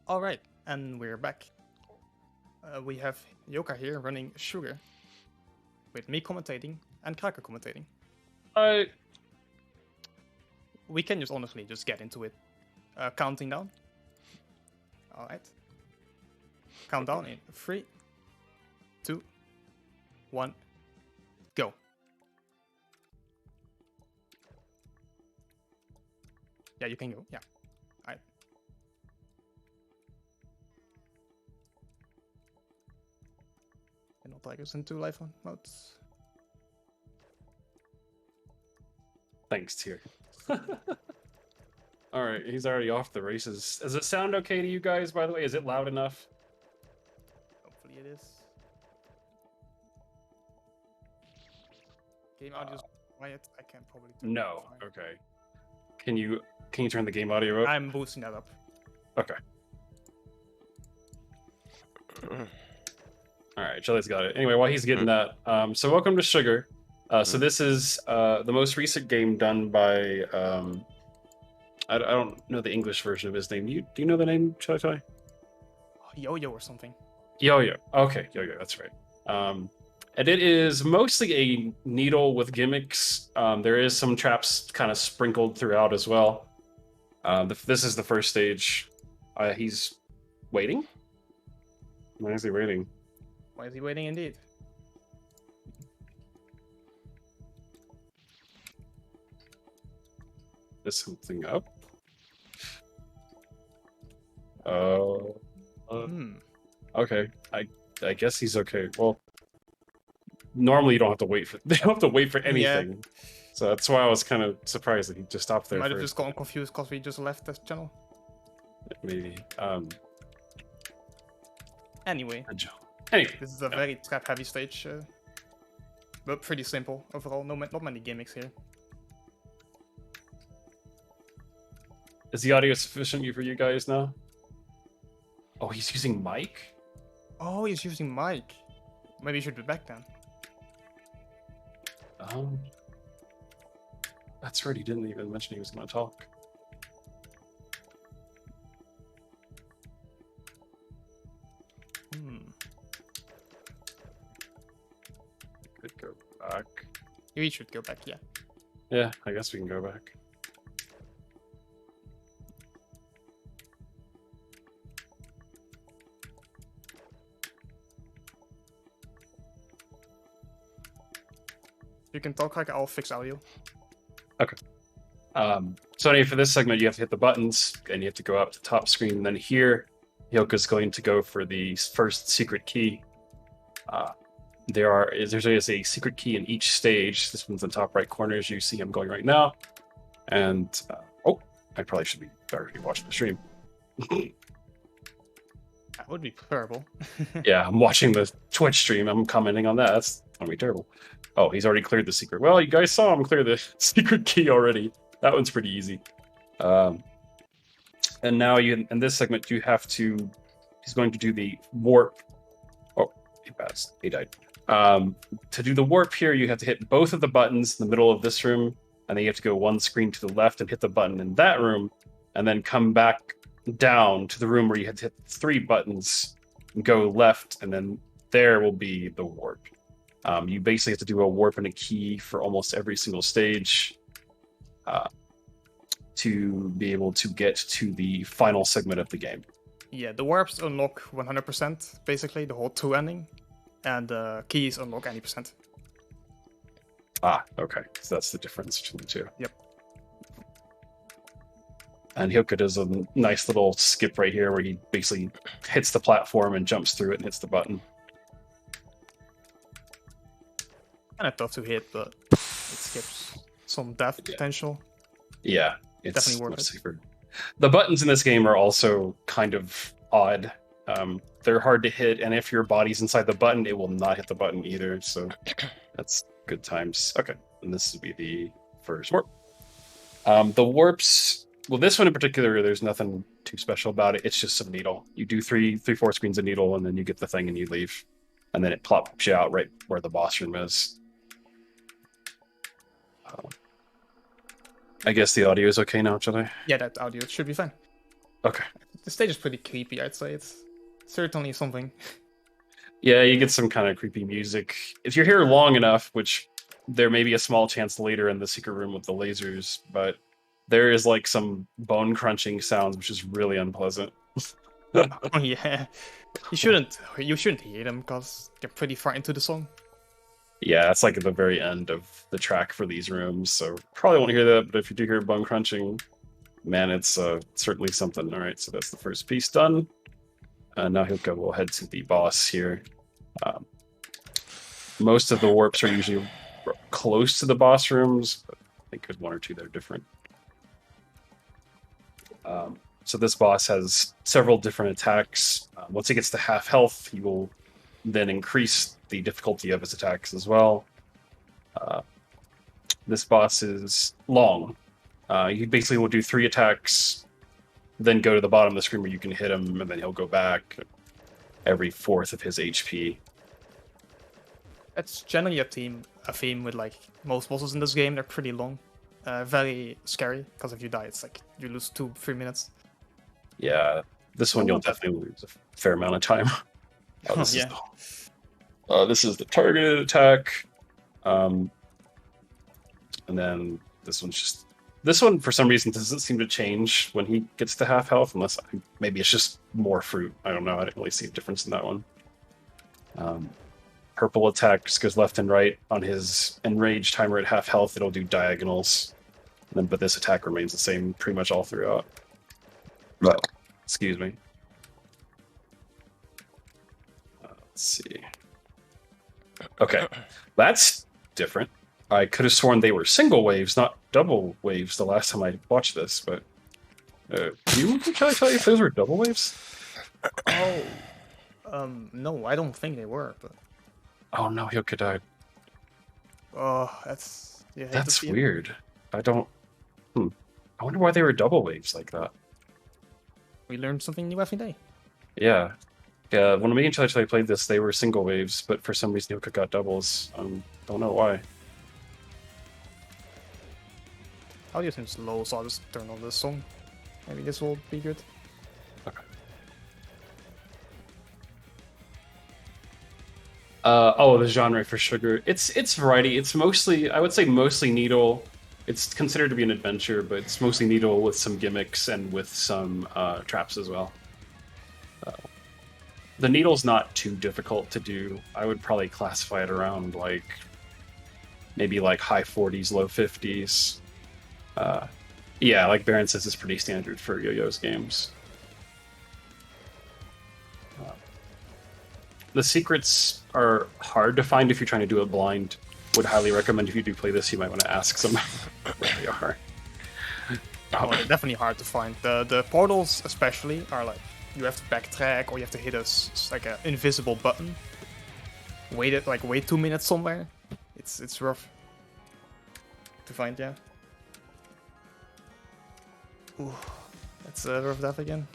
All right, and we're back. We have Hyoka here running Sugar, with me commentating and Krakka commentating. We can just honestly just get into it. Counting down. All right. Countdown in 3, 2, 1, go. Yeah, you can go. Yeah. All right. And not like us into live modes. Thanks, Tier. All right, he's already off the races. Does it sound okay to you guys, by the way? Is it loud enough? Hopefully it is. Game audio is quiet. I can probably turn No. it fine. Okay. Can you turn the game audio up? I'm boosting that up. Okay. All right, Jelly's got it. Anyway, while he's getting that, so welcome to Sugar. So this is the most recent game done by I don't know the English version of his name. Do you know the name, Jelly? Yo-yo or something. Yo-yo. Okay, Yo-yo. That's right. And it is mostly a needle with gimmicks. There is some traps kind of sprinkled throughout as well. This is the first stage. He's waiting? Why is he waiting? Why is he waiting indeed? Is something up? Oh. Okay. I guess he's okay. Well, normally you don't have to wait for they don't have to wait for anything. Yeah. So that's why I was kind of surprised that he just stopped there. Might have just gotten confused because we just left this channel. Maybe. Anyway, this is a very trap-heavy stage, but pretty simple overall. Not many gimmicks here. Is the audio sufficient for you guys now? Oh, he's using mic? Oh, he's using mic. Maybe he should be back then. That's right, he didn't even mention he was going to talk. Could go back. We should go back, yeah. Yeah, I guess we can go back. You can talk like I'll fix audio. Okay. So anyway, for this segment, you have to hit the buttons, and you have to go up to the top screen. And then here, Hyoka's going to go for the first secret key. There's a secret key in each stage. This one's in the top right corner, as you see him going right now. And I probably should be already watching the stream. That would be preferable. Yeah, I'm watching the Twitch stream. I'm commenting on that. That's gonna be terrible. Oh, he's already cleared the secret. Well, you guys saw him clear the secret key already. That one's pretty easy. And now in this segment, you have to. He's going to do the warp. Oh, he passed. He died. To do the warp here, you have to hit both of the buttons in the middle of this room, and then you have to go one screen to the left and hit the button in that room, and then come back down to the room where you had to hit 3 buttons and go left, and then there will be the warp. You basically have to do a warp and a key for almost every single stage to be able to get to the final segment of the game. Yeah, the warps unlock 100%, basically, the whole 2 ending, and the keys unlock any percent. Ah, okay. So that's the difference between the two. Yep. And Hyoka does a nice little skip right here where he basically hits the platform and jumps through it and hits the button. Kind of tough to hit, but it skips some death potential. Yeah, it's definitely worth it. Safer. The buttons in this game are also kind of odd. They're hard to hit, and if your body's inside the button, it will not hit the button either. So that's good times. Okay, and this will be the first warp. The warps. Well, this one in particular, there's nothing too special about it. It's just some needle. You do 4 screens of needle, and then you get the thing and you leave. And then it plops you out right where the boss room is. I guess the audio is okay now, should I? Yeah, that audio should be fine. Okay. The stage is pretty creepy, I'd say. It's certainly something. Yeah, you get some kind of creepy music. If you're here long enough, which there may be a small chance later in the secret room with the lasers, but there is like some bone crunching sounds, which is really unpleasant. Oh yeah, you shouldn't hear them because they're pretty far into the song. Yeah, it's like at the very end of the track for these rooms, so probably won't hear that. But if you do hear bone crunching, man, it's certainly something. All right, so that's the first piece done. Now Hyoka will head to the boss here. Most of the warps are usually close to the boss rooms, but I think there's one or two that are different. So this boss has several different attacks. Once he gets to half health, he will then increase the difficulty of his attacks as well. This boss is long. You basically will do 3 attacks, then go to the bottom of the screen where you can hit him, and then he'll go back every 4th of his HP. That's generally a theme with like most bosses in this game. They're pretty long, very scary because if you die, it's like you lose 2-3 minutes. Yeah, this one you'll definitely lose a fair amount of time. This is the targeted attack, and then this one for some reason doesn't seem to change when he gets to half health, unless maybe it's just more fruit. I don't know. I didn't really see a difference in that one. Purple attack just goes left and right on his enrage timer at half health. It'll do diagonals, but this attack remains the same pretty much all throughout. Well, excuse me. Let's see. Okay, that's different. I could have sworn they were single waves, not double waves, the last time I watched this, but... can I tell you if those were double waves? Oh, no, I don't think they were, but... Oh no, Hyoka died. Oh, that's... Yeah, that's weird. I don't... I wonder why they were double waves like that. We learn something new every day. Yeah. Yeah, when me and Chile played this, they were single waves, but for some reason Hyoka got doubles. Don't know why. Audio seems low, so I'll just turn on this song. Maybe this will be good. Okay. The genre for Sugar. It's variety. It's mostly, I would say mostly needle. It's considered to be an adventure, but it's mostly needle with some gimmicks and with some traps as well. The needle's not too difficult to do. I would probably classify it around like maybe like high 40s, low 50s. Yeah, like Baron says, it's pretty standard for Yo-Yo's games. The secrets are hard to find if you're trying to do it blind. Would highly recommend if you do play this, you might want to ask some where they are. Oh, they're definitely hard to find. The portals especially are like, you have to backtrack or you have to hit like an invisible button. Wait 2 minutes somewhere. It's rough to find, yeah. Ooh, that's rough death again.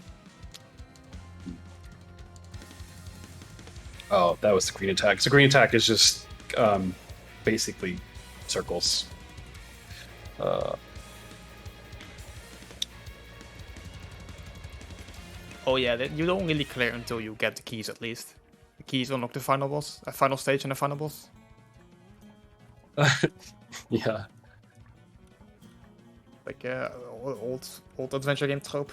Oh, that was the green attack. So green attack is just basically circles. Oh yeah, you don't really clear until you get the keys at least. The keys unlock the final boss, a final stage and a final boss. Yeah. Like old adventure game trope.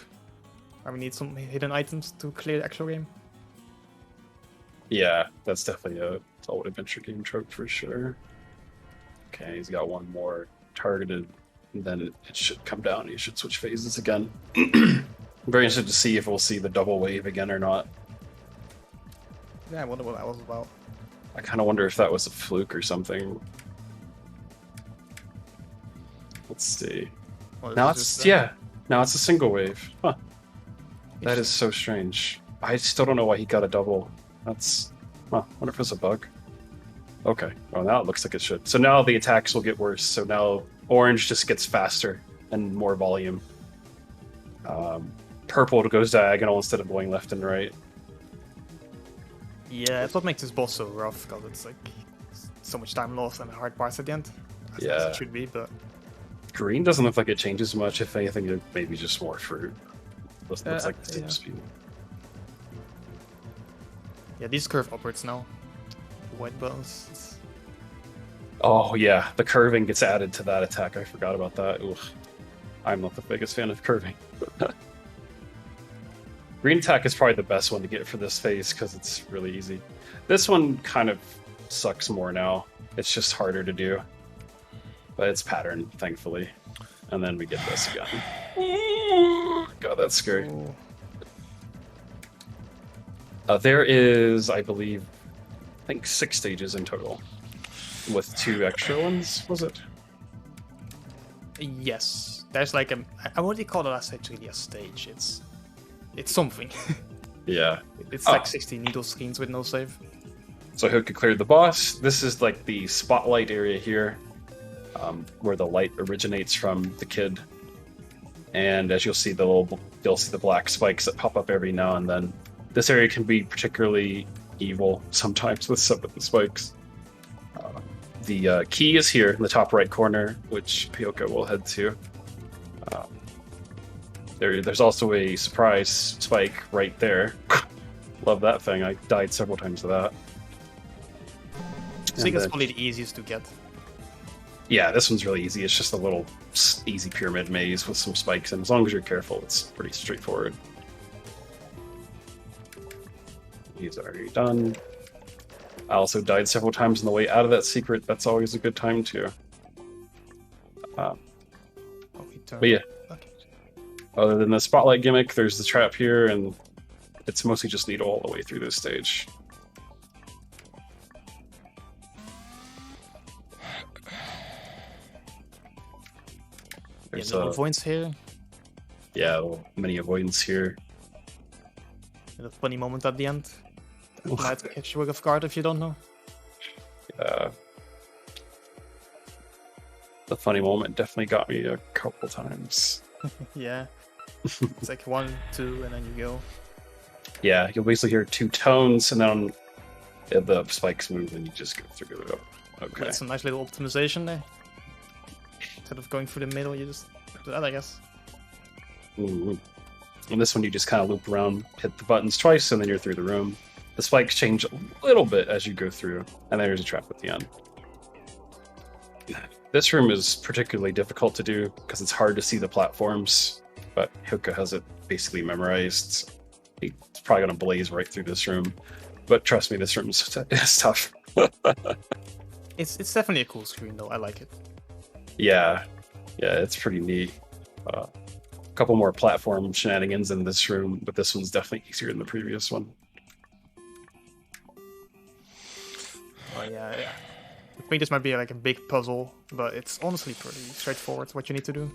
Where we need some hidden items to clear the actual game. Yeah, that's definitely a old adventure game trope for sure. Okay, he's got one more targeted, and then it should come down. He should switch phases again. I'm very interested to see if we'll see the double wave again or not. Yeah, I wonder what that was about. I kind of wonder if that was a fluke or something. Let's see. Now it's now it's a single wave. Huh. That is so strange. I still don't know why he got a double. That's... Huh, I wonder if it's a bug. Okay, well now it looks like it should. So now the attacks will get worse. So now orange just gets faster and more volume. Purple goes diagonal instead of going left and right. Yeah, that's what makes this boss so rough, because it's like so much time lost and hard parts at the end. As it should be, but... Green doesn't look like it changes much. If anything, it maybe just more fruit. Looks like the same yeah. speed. Yeah, these curve upwards now. The white balls. Oh yeah, the curving gets added to that attack. I forgot about that. Ugh. I'm not the biggest fan of curving. Green attack is probably the best one to get for this phase because it's really easy. This one kind of sucks more now. It's just harder to do. But it's pattern, thankfully. And then we get this again. God, that's scary. There is, I think 6 stages in total. With 2 extra ones, was it? Yes. There's like I wouldn't call it actually a stage. It's something. Yeah. It's like 60 needle screens with no save. So Hyoka cleared the boss. This is like the spotlight area here, where the light originates from the kid. And as you'll see you'll see the black spikes that pop up every now and then. This area can be particularly evil sometimes with some of the spikes. The key is here in the top right corner, which Hyoka will head to. There's also a surprise spike right there. Love that thing. I died several times to that. I think it's probably the easiest to get. Yeah, this one's really easy. It's just a little easy pyramid maze with some spikes, and as long as you're careful, it's pretty straightforward. He's already done. I also died several times on the way out of that secret. That's always a good time too. But yeah, okay. Other than the spotlight gimmick, there's the trap here, and it's mostly just needle all the way through this stage. There's no avoidance here. Yeah, many avoidance here. And a funny moment at the end. That might catch you off guard if you don't know. The funny moment definitely got me a couple times. Yeah. It's like 1, 2, and then you go. Yeah, you'll basically hear 2 tones, and then the spikes move, and you just go through it. Okay. That's a nice little optimization there. Instead of going through the middle, you just do that, I guess. Ooh. And this one, you just kind of loop around, hit the buttons twice, and then you're through the room. The spikes change a little bit as you go through, and then there's a trap at the end. This room is particularly difficult to do because it's hard to see the platforms, but Hyoka has it basically memorized. He's probably going to blaze right through this room, but trust me, this room is tough. It's definitely a cool screen, though. I like it. Yeah, it's pretty neat. A couple more platform shenanigans in this room, but this one's definitely easier than the previous one. Oh yeah. I think this might be like a big puzzle, but it's honestly pretty straightforward what you need to do.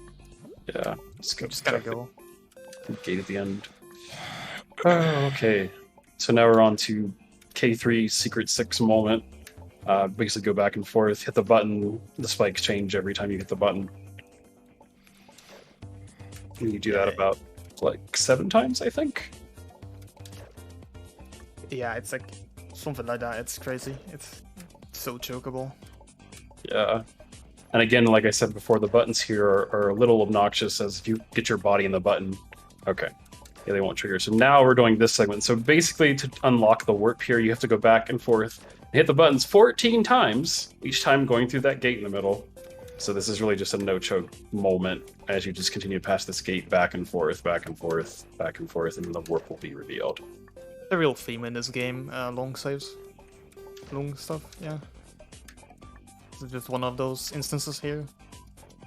Yeah, let's go. Just gotta go. Gate at the end. Oh, okay. So now we're on to K3 Secret 6 moment. Basically go back and forth, hit the button, the spikes change every time you hit the button. And you do that about, like, 7 times, I think? Yeah, it's like something like that. It's crazy. It's so chokeable. Yeah. And again, like I said before, the buttons here are a little obnoxious as if you get your body in the button. Okay. Yeah, they won't trigger. So now we're doing this segment. So basically, to unlock the warp here, you have to go back and forth and hit the buttons 14 times, each time going through that gate in the middle. So this is really just a no-choke moment as you just continue past this gate back and forth, back and forth, back and forth, and then the warp will be revealed. The real theme in this game, long saves. Long stuff, yeah. It's just one of those instances here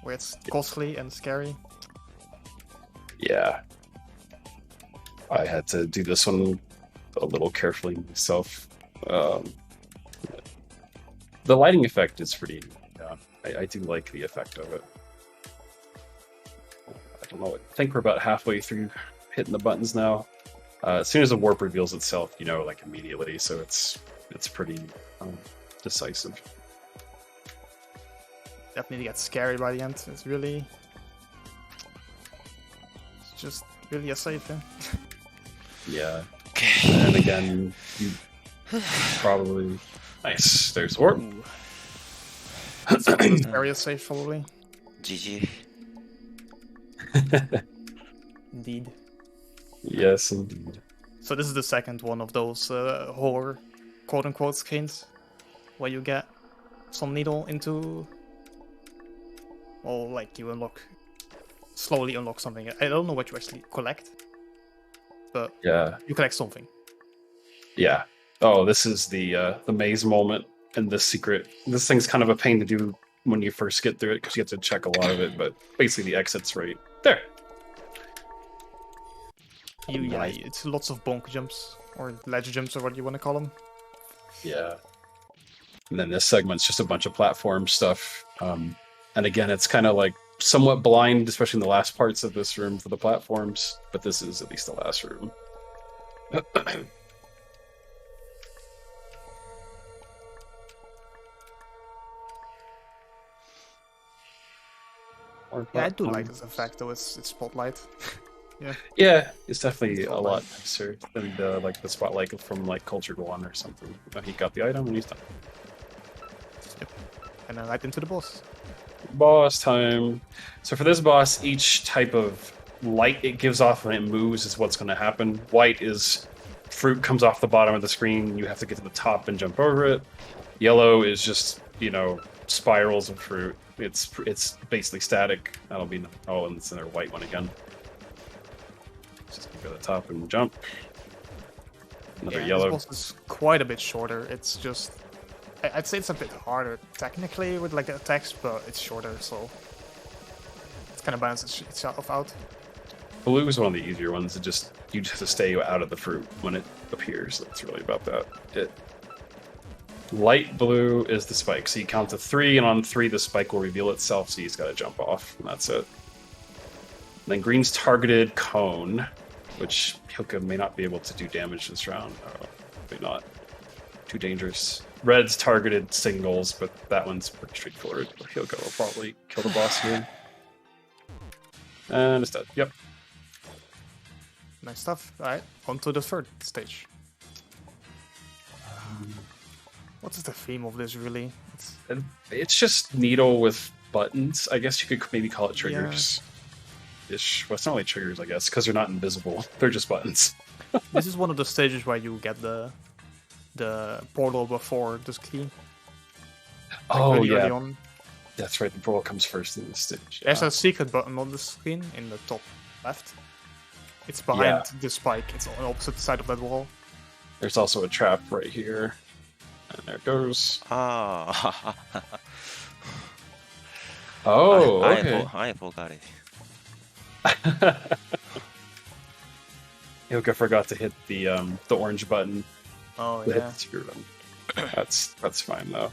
where it's costly and scary. Yeah. I had to do this one a little carefully myself. The lighting effect is pretty... I do like the effect of it. I don't know. I think we're about halfway through hitting the buttons now. As soon as the warp reveals itself, you know, like immediately. So it's pretty decisive. Definitely gets scary by the end. It's just really a safe. Yeah. And again, you probably nice. There's warp. Ooh. That's the scariest safe, probably. GG. Indeed. Yes, indeed. So this is the second one of those horror, quote-unquote, screens, where you get some needle into, or like you slowly unlock something. I don't know what you actually collect, but Yeah. you collect something. Yeah. Oh, this is the maze moment and the secret. This thing's kind of a pain to do when you first get through it because you have to check a lot of it, but basically the exit's right there. Yeah, it's lots of bonk jumps, or ledge jumps, or what you want to call them. Yeah. And then this segment's just a bunch of platform stuff. And again, it's kind of like somewhat blind, especially in the last parts of this room for the platforms, but this is at least the last room. Yeah, I do like this effect though. It's spotlight. Yeah. Yeah, it's definitely a lot nicer than the spotlight from like Cultured One or something. He got the item and he's done. Yep. And then right into the boss. Boss time. So for this boss, each type of light it gives off when it moves is what's going to happen. White is fruit comes off the bottom of the screen. You have to get to the top and jump over it. Yellow is just spirals of fruit. It's basically static. That'll be and it's another white one again. Just go to the top and jump. Another yellow. This boss is quite a bit shorter. It's just I'd say it's a bit harder technically with like the attacks, but it's shorter, so it's kind of balances itself out. Blue is one of the easier ones. You just have to stay out of the fruit when it appears. That's really about that. Light blue is the spike. So you count to 3, and on 3 the spike will reveal itself, so you just gotta jump off, and that's it. And then green's targeted cone, which Hyoka may not be able to do damage this round. Probably not. Too dangerous. Red's targeted singles, but that one's pretty straightforward. Hyoka will probably kill the boss here. And it's dead. Yep. Nice stuff. Alright, on to the third stage. What is the theme of this, really? It's just needle with buttons. I guess you could maybe call it triggers. Yeah. Well, it's not really triggers, I guess, because they're not invisible. They're just buttons. This is one of the stages where you get the portal before the key. Really yeah. That's right, the portal comes first in this stage. There's a secret button on the screen in the top left. It's behind the spike. It's on the opposite side of that wall. There's also a trap right here. And there it goes. Ah. Oh, okay. I forgot it. Hyoka forgot to hit the orange button. Oh yeah. That's fine though.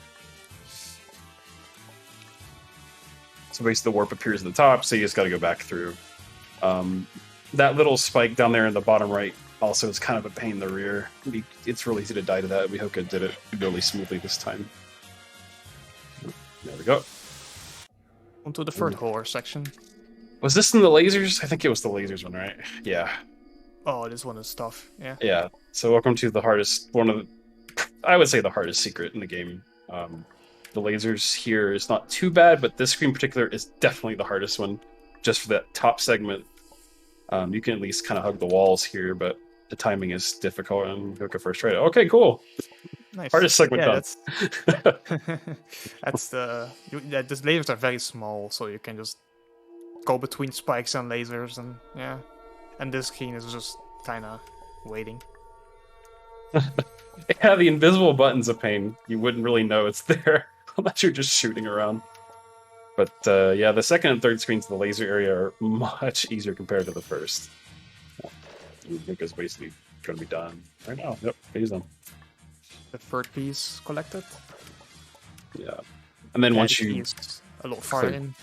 So basically the warp appears at the top, so you just got to go back through. That little spike down there in the bottom right also is kind of a pain in the rear. It's really easy to die to that. Hyoka did it really smoothly this time. There we go. Onto the third horror section. Was this in the lasers? I think it was the lasers one, right? Yeah. Oh, this one is tough. Yeah. Yeah. So welcome to the hardest, I would say the hardest secret in the game. The lasers here is not too bad, but this screen in particular is definitely the hardest one. Just for that top segment. You can at least kind of hug the walls here, but the timing is difficult, and Hyoka first tried it. Okay, cool. Nice. Hardest segment done. That's the lasers are very small, so you can just go between spikes and lasers, and yeah. And this screen is just kind of waiting. Yeah, the invisible button's a pain. You wouldn't really know it's there unless you're just shooting around. But yeah, the second and third screens in the laser area are much easier compared to the first. Hyoka's basically going to be done right now. Yep, he's done. The third piece collected. Yeah, and then once you a little far in.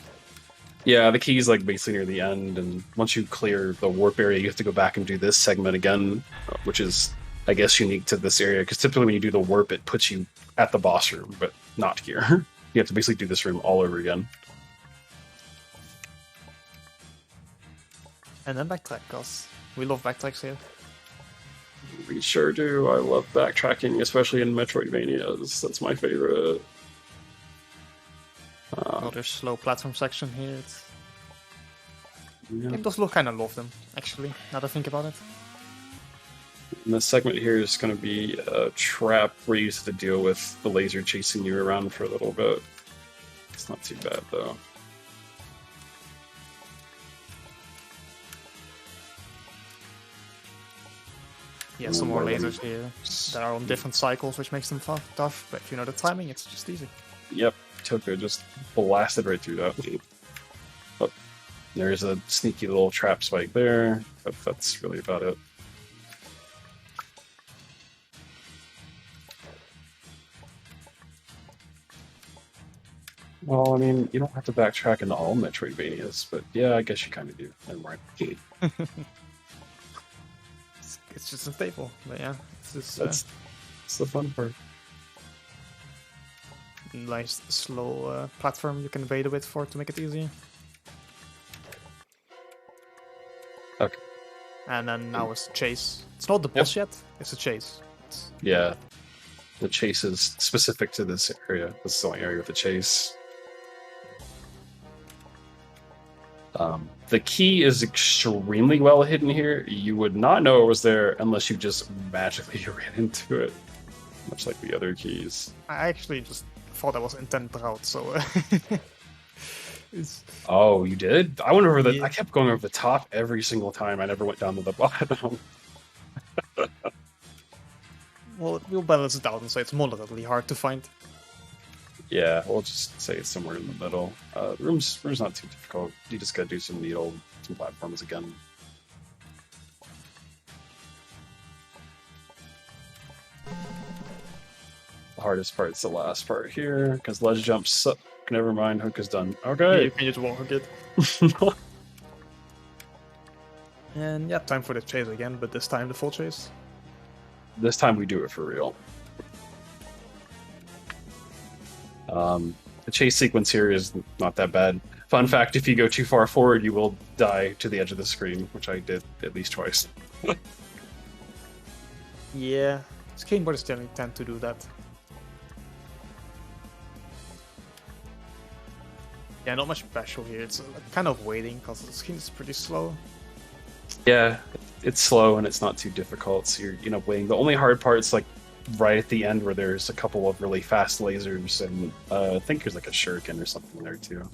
Yeah, the key's like basically near the end, and once you clear the warp area, you have to go back and do this segment again, which is, I guess, unique to this area, because typically when you do the warp, it puts you at the boss room, but not here. You have to basically do this room all over again. And then backtrack, because we love backtracks here. We sure do. I love backtracking, especially in Metroidvanias. That's my favorite. Another slow platform section here. It does look kind of love them, actually, now that I think about it. And this segment here is going to be a trap where you have to deal with the laser chasing you around for a little bit. It's not too bad, though. Yeah, some more lasers here that are on different cycles, which makes them tough. But if you know the timing, it's just easy. Yep, Hyoka just blasted right through that. Oh, there's a sneaky little trap spike there, but that's really about it. Well, I mean, you don't have to backtrack into all Metroidvanias, but yeah, I guess you kind of do. Never mind. It's just a staple, but yeah, it's just That's the fun part. nice slow platform you can evade a bit for to make it easy. Okay. And then now it's chase. It's not the boss yet. It's a chase. Yeah, the chase is specific to this area. This is the only area with the chase. The key is extremely well hidden here. You would not know it was there unless you just magically ran into it, much like the other keys. I actually just thought that was intent route, so it's... Oh, you did? I went over the. Yeah. I kept going over the top every single time. I never went down to the bottom. Well, we'll balance it out and say it's moderately hard to find. Yeah, we'll just say it's somewhere in the middle. Room's not too difficult. You just gotta do some platforms again. The hardest part's the last part here, because ledge jumps suck. Never mind, hook is done. Yeah, Okay. you can just wall hook it. And yeah, time for the chase again, but this time the full chase. This time we do it for real. The chase sequence here is not that bad. Fun fact, if you go too far forward, you will die to the edge of the screen, which I did at least twice. Yeah, skateboarders generally tend to do that. Yeah, not much special here. It's kind of waiting because the screen is pretty slow. Yeah, it's slow and it's not too difficult, so you're waiting. The only hard part's like right at the end where there's a couple of really fast lasers, and I think there's like a shuriken or something there too.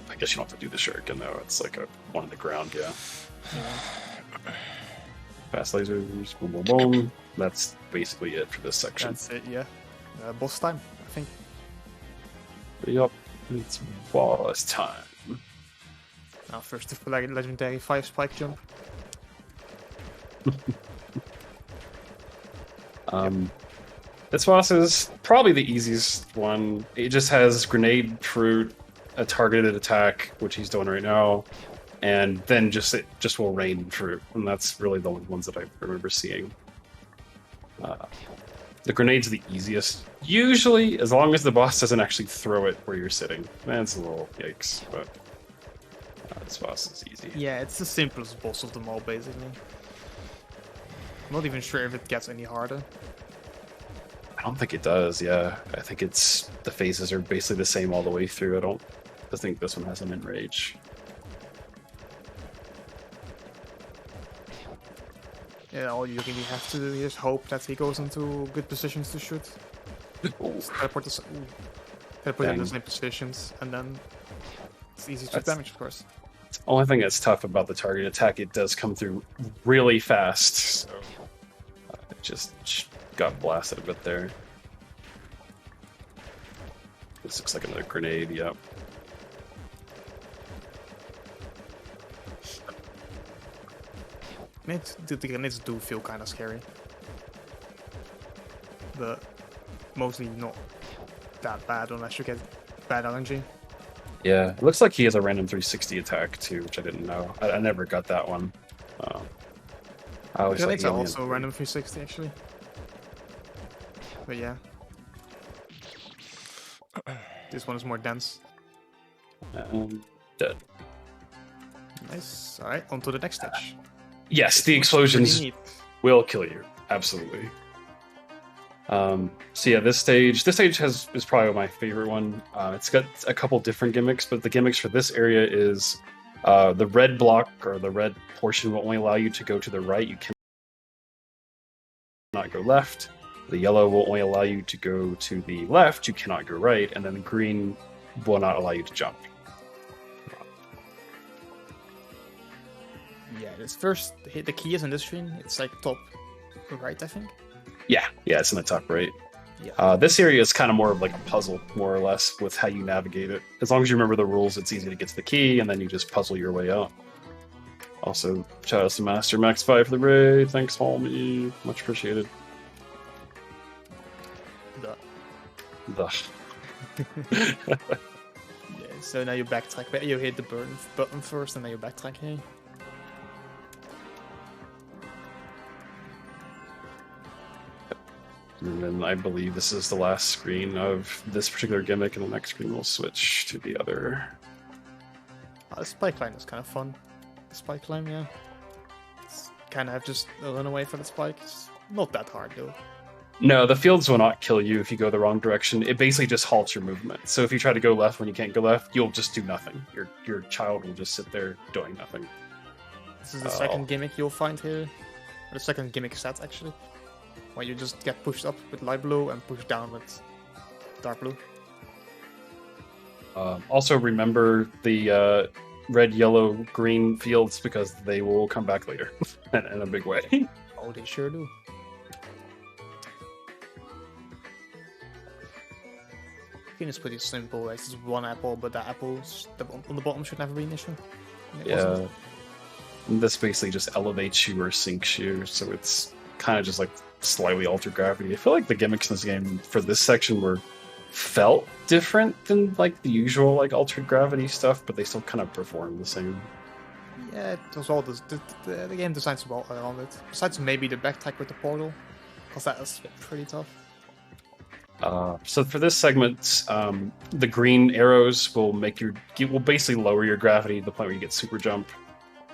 I guess you don't have to do the shuriken though. It's like a one on the ground, yeah. Fast lasers, boom, boom, boom. That's basically it for this section. That's it, yeah. Boss time, I think. Yup, it's boss time. Now first the legendary 5 spike jump. This boss is probably the easiest one. It just has grenade, fruit, a targeted attack, which he's doing right now, and then it just will rain fruit, and that's really the only ones that I remember seeing. The grenade's the easiest, usually, as long as the boss doesn't actually throw it where you're sitting. That's a little yikes, but this boss is easy. Yeah, it's the simplest boss of them all, basically. I'm not even sure if it gets any harder. I don't think it does, yeah. I think the phases are basically the same all the way through. I think this one has an enrage. Yeah, all you really have to do is hope that he goes into good positions to shoot. Just teleport in the same positions, and then it's easy to damage, of course. The only thing that's tough about the target attack, it does come through really fast, so it just got blasted a bit there. This looks like another grenade, yep. The grenades do feel kind of scary, but mostly not that bad unless you get bad RNG. Yeah, it looks like he has a random 360 attack too, which I didn't know. I never got that one. I always Grenades are also random 360 actually, but yeah. This one is more dense. Dead. Nice. Alright, on to the next stage. Yes, the explosions will kill you. Absolutely. So yeah, this stage is probably my favorite one. It's got a couple different gimmicks, but the gimmicks for this area is The red block or the red portion will only allow you to go to the right. You cannot go left. The yellow will only allow you to go to the left. You cannot go right. And then the green will not allow you to jump. Yeah, this first hit the key is in this screen. It's like top right, I think. Yeah, it's in the top right. Yeah. This area is kind of more of like a puzzle, more or less, with how you navigate it. As long as you remember the rules, it's easy to get to the key, and then you just puzzle your way out. Also, shout out to Master Max 5 for the raid. Thanks, homie. Much appreciated. The. Yeah, so now you backtrack. But you hit the button first, and then you backtrack here. And then I believe this is the last screen of this particular gimmick, and the next screen will switch to the other. The spike line is kind of fun. The spike line, yeah. It's kind of just run away for the spike. It's not that hard, though. No, the fields will not kill you if you go the wrong direction. It basically just halts your movement. So if you try to go left when you can't go left, you'll just do nothing. Your child will just sit there doing nothing. This is the second gimmick you'll find here. Or the second gimmick set, actually. Where you just get pushed up with light blue and pushed down with dark blue. Also remember the red, yellow, green fields, because they will come back later in a big way. Oh, they sure do. I think it's pretty simple. It's just one apple, but the apples on the bottom should never be an issue. Yeah. And this basically just elevates you or sinks you, so it's kind of just like slightly altered gravity. I feel like the gimmicks in this game for this section felt different than like the usual like altered gravity stuff, but they still kind of perform the same. Yeah, it was all the game designs well around it. Besides maybe the backtrack with the portal, because that is pretty tough. So for this segment, the green arrows will will basically lower your gravity to the point where you get super jump.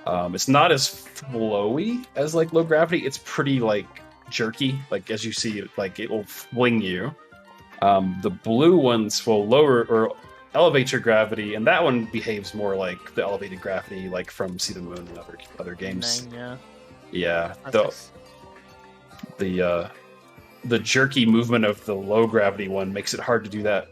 It's not as flowy as like low gravity. It's pretty like jerky. Like as you see, like it will fling you. The blue ones will lower or elevate your gravity, and that one behaves more like the elevated gravity, like from See the Moon and other games. Yeah. The jerky movement of the low gravity one makes it hard to do that.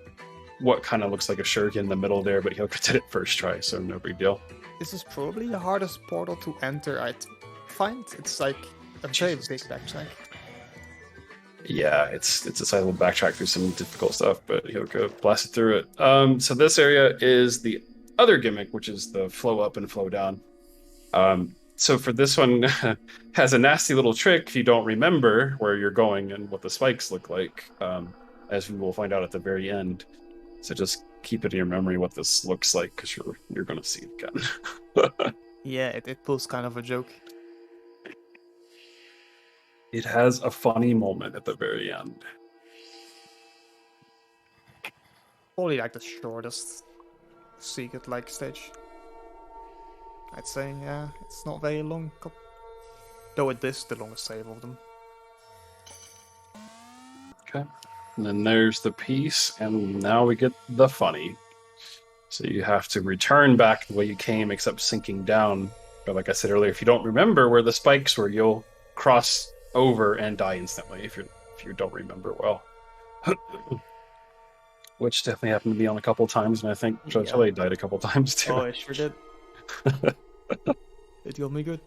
What kind of looks like a shuriken in the middle there, but Hyoka did it first try, so no big deal. This is probably the hardest portal to enter, I'd find. It's like a very big backtrack. Yeah, it's a sizable backtrack through some difficult stuff, but Hyoka blasted through it. So this area is the other gimmick, which is the flow up and flow down. So for this one, has a nasty little trick if you don't remember where you're going and what the spikes look like, as we will find out at the very end. So just keep it in your memory what this looks like, because you're going to see it again. Yeah, it pulls kind of a joke. It has a funny moment at the very end. Probably like the shortest secret-like stage. I'd say, yeah, it's not very long. Though it is the longest save of them. Okay. And then there's the piece, and now we get the funny. So you have to return back the way you came, except sinking down. But like I said earlier, if you don't remember where the spikes were, you'll cross over and die instantly if you don't remember well. Which definitely happened to me on a couple times, and I think Chile died a couple times too. Oh, I sure did. It got me good.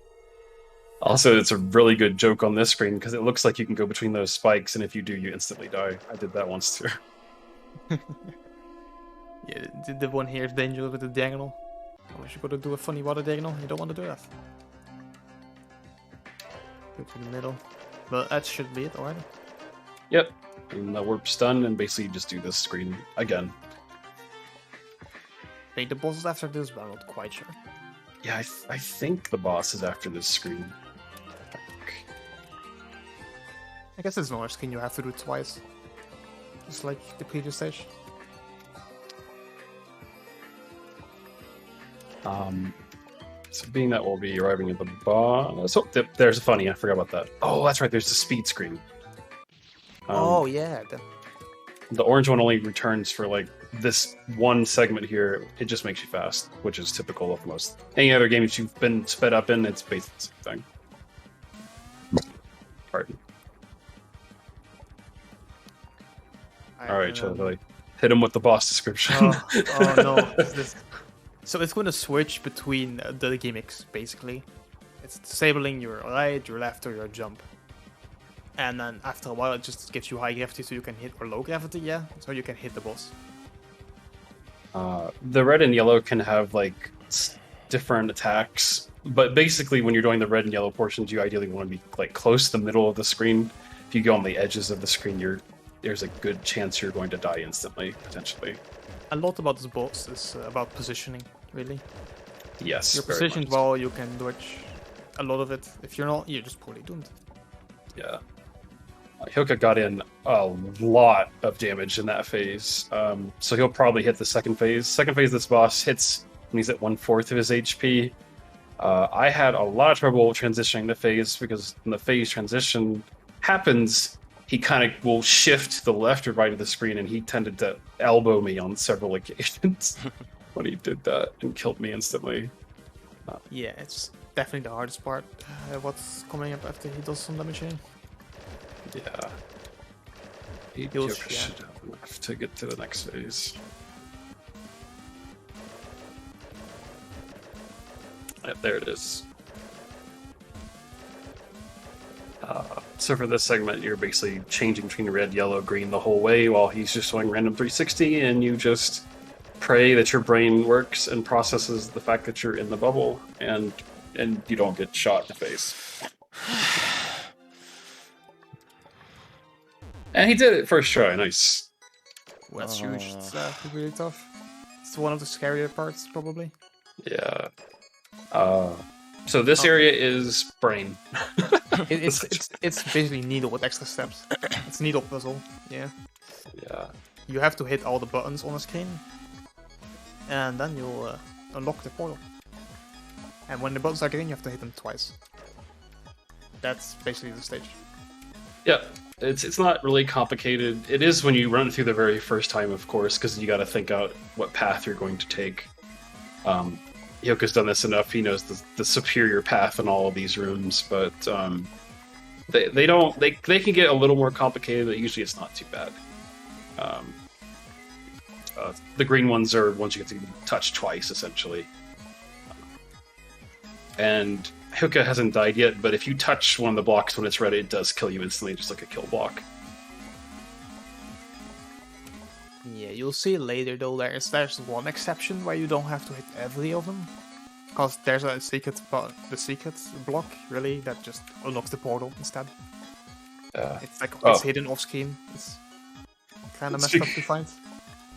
Also, it's a really good joke on this screen because it looks like you can go between those spikes, and if you do, you instantly die. I did that once too. Yeah, the one here is dangerous with the diagonal. I wish you could do a funny water diagonal. You don't want to do that. Go to the middle. But that should be it already. Yep. And the warp's done, and basically you just do this screen again. I think the boss is after this, but I'm not quite sure. Yeah, I think the boss is after this screen. I guess it's another skin you have to do twice. Just like the previous stage. So being that we'll be arriving at the boss... Oh, there's a funny, I forgot about that. Oh, that's right, there's the speed screen. Oh, yeah. The orange one only returns for, like, this one segment here, it just makes you fast, which is typical of most any other games you've been sped up in. It's basically the same thing. Pardon. All right, Chili, hit him with the boss description. Oh no! So it's going to switch between the gimmicks basically. It's disabling your right, your left, or your jump. And then after a while, it just gives you high gravity, so you can hit, or low gravity, yeah, so you can hit the boss. The red and yellow can have like different attacks, but basically, when you're doing the red and yellow portions, you ideally want to be like close to the middle of the screen. If you go on the edges of the screen, there's a good chance you're going to die instantly, potentially. A lot about this boss is about positioning, really. Yes. You're positioned well, you can dodge a lot of it. If you're not, you're just poorly doomed. Yeah. Hyoka got in a lot of damage in that phase, so he'll probably hit the second phase. Second phase, this boss hits when he's at 1/4 of his HP. I had a lot of trouble transitioning the phase because when the phase transition happens, he kind of will shift to the left or right of the screen, and he tended to elbow me on several occasions when he did that and killed me instantly. Yeah, it's definitely the hardest part. What's coming up after he does some damage here? Yeah. He should have enough to get to the next phase. Yep, there it is. So for this segment, you're basically changing between red, yellow, green the whole way while he's just doing random 360, and you just pray that your brain works and processes the fact that you're in the bubble, and you don't get shot in the face. And he did it first try, nice. Well, that's huge. It's really tough. It's one of the scarier parts, probably. Yeah. So this area is brain. It's basically needle with extra steps. It's needle puzzle. Yeah. Yeah. You have to hit all the buttons on the screen, and then you'll unlock the portal. And when the buttons are green, you have to hit them twice. That's basically the stage. Yeah. It's not really complicated. It is when you run it through the very first time, of course, because you got to think out what path you're going to take. Hyoka's done this enough; he knows the superior path in all of these rooms. But they can get a little more complicated, but usually it's not too bad. The green ones are ones you get to touch twice, essentially. And Hyoka hasn't died yet, but if you touch one of the blocks when it's ready, it does kill you instantly, just like a kill block. Yeah, you'll see later though. There's one exception where you don't have to hit every of them, because there's a secret block really that just unlocks the portal instead. It's like it's hidden off screen. It's kind of messed up to find.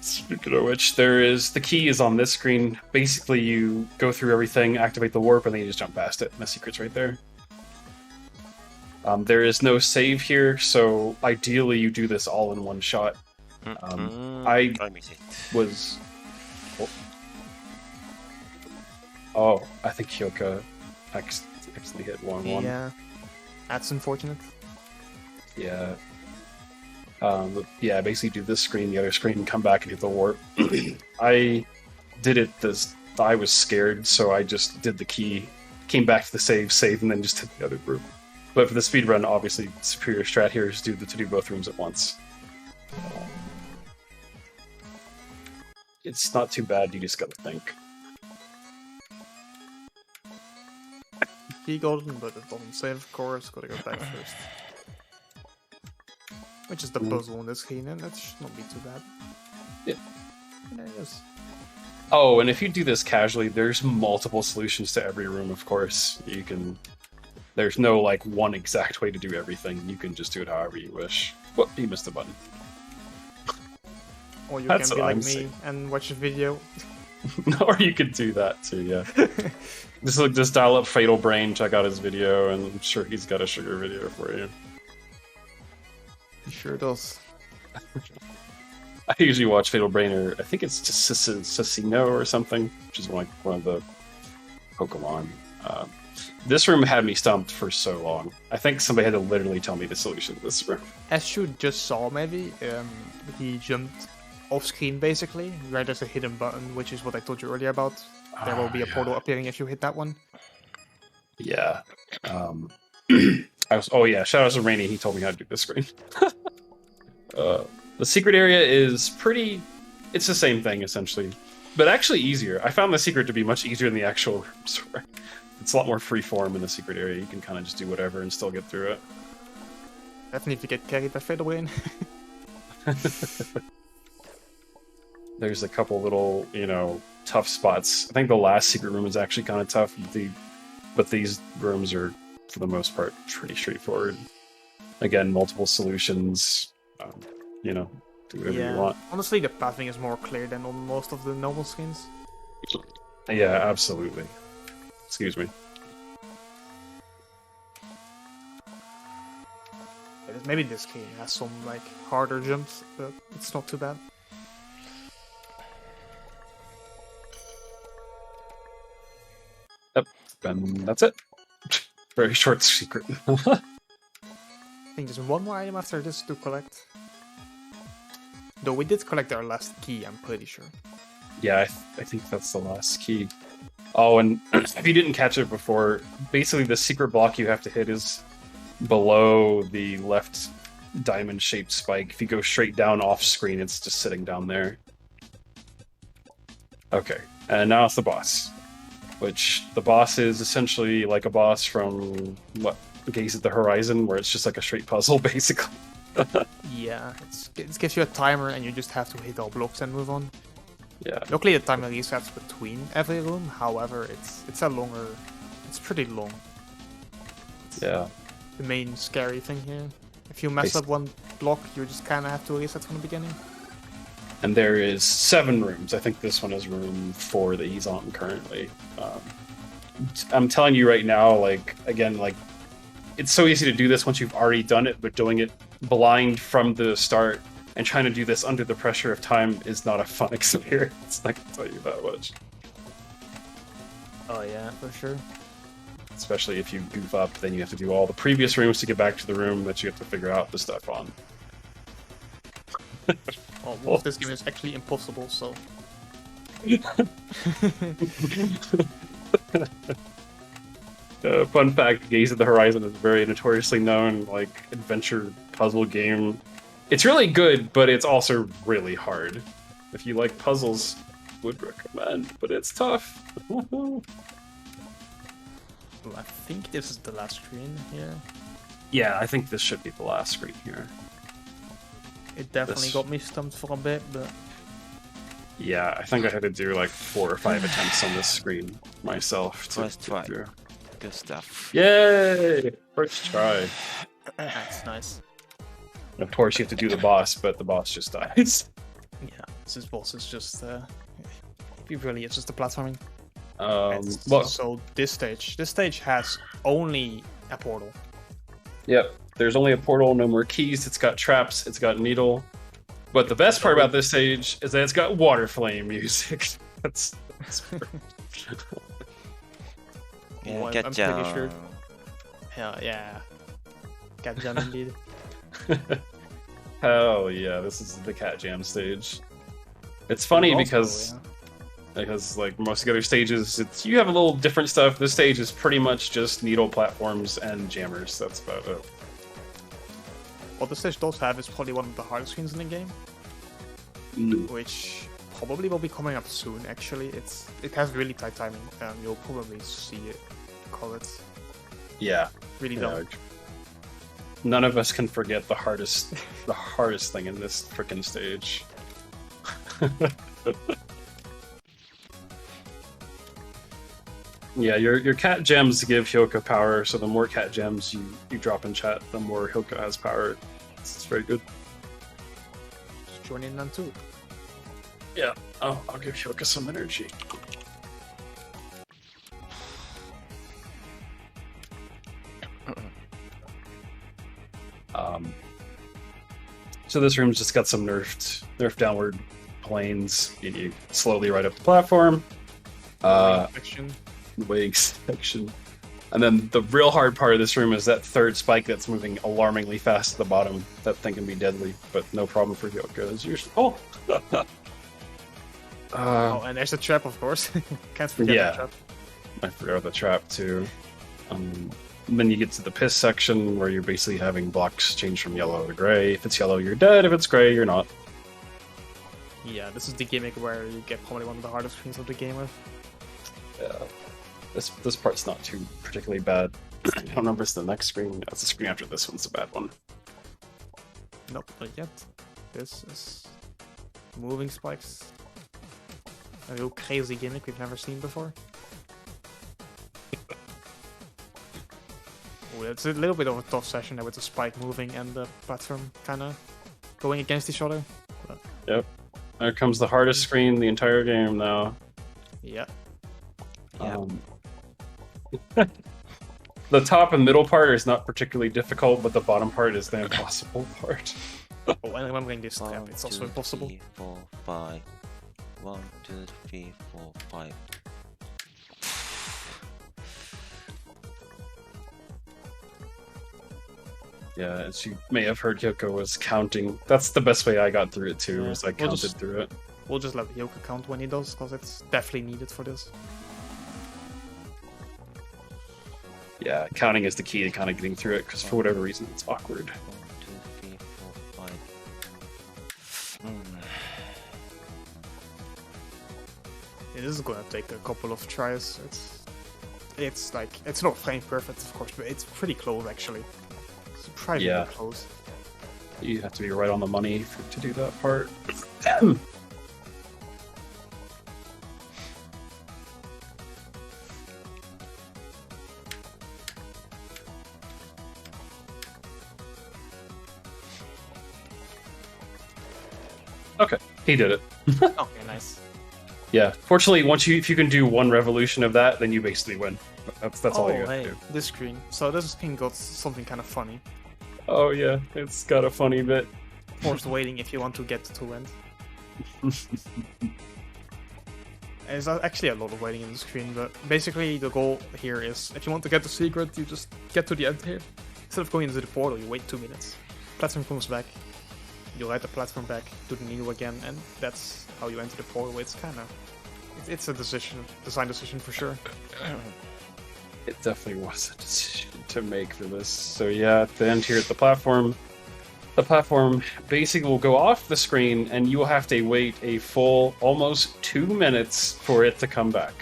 Speaking of which, the key is on this screen. Basically, you go through everything, activate the warp, and then you just jump past it. And the secret's right there. There is no save here, so ideally you do this all in one shot. I was... I think Hyoka actually hit 1-1. Yeah, that's unfortunate. Yeah. Yeah, basically do this screen, the other screen, come back and hit the warp. I did it I was scared, so I just did the key, came back to the save, and then just hit the other group. But for the speedrun, obviously, superior strat here is to do both rooms at once. It's not too bad, you just gotta think. Key golden, but it doesn't save, of course, gotta go back first. Which is the puzzle in this game, and that should not be too bad. Yeah. There it is. Oh, and if you do this casually, there's multiple solutions to every room, of course. There's no, like, one exact way to do everything. You can just do it however you wish. Whoop, you missed a button. Or you can be like me and watch a video. Or you could do that too, yeah. just dial up Fatal Brain, check out his video, and I'm sure he's got a sugar video for you. He sure does. I usually watch Fatal Brain, or I think it's just Sasino or something, which is one of the Pokemon. This room had me stumped for so long. I think somebody had to literally tell me the solution to this room. As you just saw, maybe, he jumped off-screen, basically, where there's a hidden button, which is what I told you earlier about. There will be a portal appearing if you hit that one. Yeah. Shadows of Rainy, he told me how to do this screen. The secret area is pretty... It's the same thing, essentially. But actually easier. I found the secret to be much easier than the actual rooms were. It's a lot more free-form in the secret area. You can kind of just do whatever and still get through it. Definitely if you get carried by Fatal Rain. There's a couple little, tough spots. I think the last secret room is actually kind of tough, but these rooms are, for the most part, pretty straightforward. Again, multiple solutions, do whatever you want. Honestly, the pathing is more clear than on most of the normal skins. Yeah, absolutely. Excuse me. Maybe this skin has some harder jumps, but it's not too bad. Yep, and that's it. Very short secret. I think there's one more item after this to collect. Though we did collect our last key, I'm pretty sure. Yeah, I think that's the last key. Oh, and if you didn't catch it before, basically the secret block you have to hit is below the left diamond-shaped spike. If you go straight down off-screen, it's just sitting down there. Okay, and now it's the boss. Which, the boss is essentially like a boss from, Gaze at the Horizon, where it's just like a straight puzzle, basically. Yeah, it gives you a timer and you just have to hit all blocks and move on. Yeah. Luckily the timer resets between every room, however, it's pretty long. Yeah. The main scary thing here. If you mess up one block, you just kinda have to reset from the beginning. And there is 7 rooms. I think this one is room 4 that he's on currently. I'm telling you right now, it's so easy to do this once you've already done it, but doing it blind from the start and trying to do this under the pressure of time is not a fun experience. I can tell you that much. Oh yeah, for sure. Especially if you goof up, then you have to do all the previous rooms to get back to the room that you have to figure out the stuff on. Well, this game is actually impossible, so... Fun fact, Gaze at the Horizon is a very notoriously known, adventure puzzle game. It's really good, but it's also really hard. If you like puzzles, would recommend, but it's tough. Well, I think this is the last screen here. Yeah, I think this should be the last screen here. It definitely got me stumped for a bit, but... Yeah, I think I had to do 4 or 5 attempts on this screen myself to First try. get through. Good stuff. Yay! First try. That's nice. And of course, you have to do the boss, but the boss just dies. Yeah, this boss is just... really, it's just the platforming. So this stage has only a portal. Yep, there's only a portal, no more keys, it's got traps, it's got needle. But the best part about this stage is that it's got water flame music. that's Yeah, I'm get pretty down. sure. Hell yeah. Cat jam indeed. Hell yeah, this is the Cat Jam stage. It's funny because most of the other stages, you have a little different stuff. This stage is pretty much just needle platforms and jammers. That's about it. What the stage does have is probably one of the hardest screens in the game, which probably will be coming up soon. Actually, it has really tight timing. You'll probably see it. Call it. Yeah. Really dumb. None of us can forget the hardest thing in this frickin' stage. Yeah, your cat gems give Hyoka power, so the more cat gems you drop in chat, the more Hyoka has power. It's very good. Just join in on too. Yeah, I'll give Hyoka some energy. So this room's just got some nerfed downward planes. You slowly ride up the platform. Section. Waiting section. And then the real hard part of this room is that third spike that's moving alarmingly fast at the bottom. That thing can be deadly, but no problem for Hyoka as usual. Oh! Oh, and there's a trap, of course. Can't forget Yeah. the trap. I forgot the trap too. Then you get to the piss section where you're basically having blocks change from yellow to gray. If it's yellow, you're dead. If it's gray, you're not. Yeah, this is the gimmick where you get probably one of the hardest screens of the game with. Yeah. This part's not too particularly bad. I don't remember if it's the next screen. That's the screen after this one's a bad one. Nope, not yet. This is moving spikes. A real crazy gimmick we've never seen before. Oh, it's a little bit of a tough session there with the spike moving and the platform kind of going against each other. But Yep. There comes the hardest screen in the entire game now. yeah. Yeah. The top and middle part is not particularly difficult, but the bottom part is the impossible part. Oh, and remembering this trap, 1, it's also 2, impossible. 3, 4, 5. 1, 2, 3, 4, 5. Yeah, as you may have heard, Hyoka was counting. That's the best way I got through it too, Yeah. was I We'll counted just- through it. We'll just let Hyoka count when he does, because it's definitely needed for this. Yeah, counting is the key to kind of getting through it, because for whatever reason, it's awkward. 1, 2, 3, 4, 5. It is gonna take a couple of tries. It's like, it's not frame perfect, of course, but it's pretty close actually. Surprisingly Yeah. close. You have to be right on the money to do that part. Okay, he did it. Okay, nice. Yeah, fortunately, if you can do one revolution of that, then you basically win. That's all you have hey, to do. this screen. So this screen got something kind of funny. Oh yeah, it's got a funny bit. Forced waiting if you want to get to end. There's actually a lot of waiting in the screen, but basically the goal here is, if you want to get the secret, you just get to the end here. Instead of going into the portal, you wait 2 minutes. Platform comes back, you ride the platform back, do the needle again, and that's how you enter the portal. It's kind of... It's a design decision for sure. It definitely was a decision to make for this. So yeah, at the end here at the platform basically will go off the screen, and you will have to wait a full almost 2 minutes for it to come back.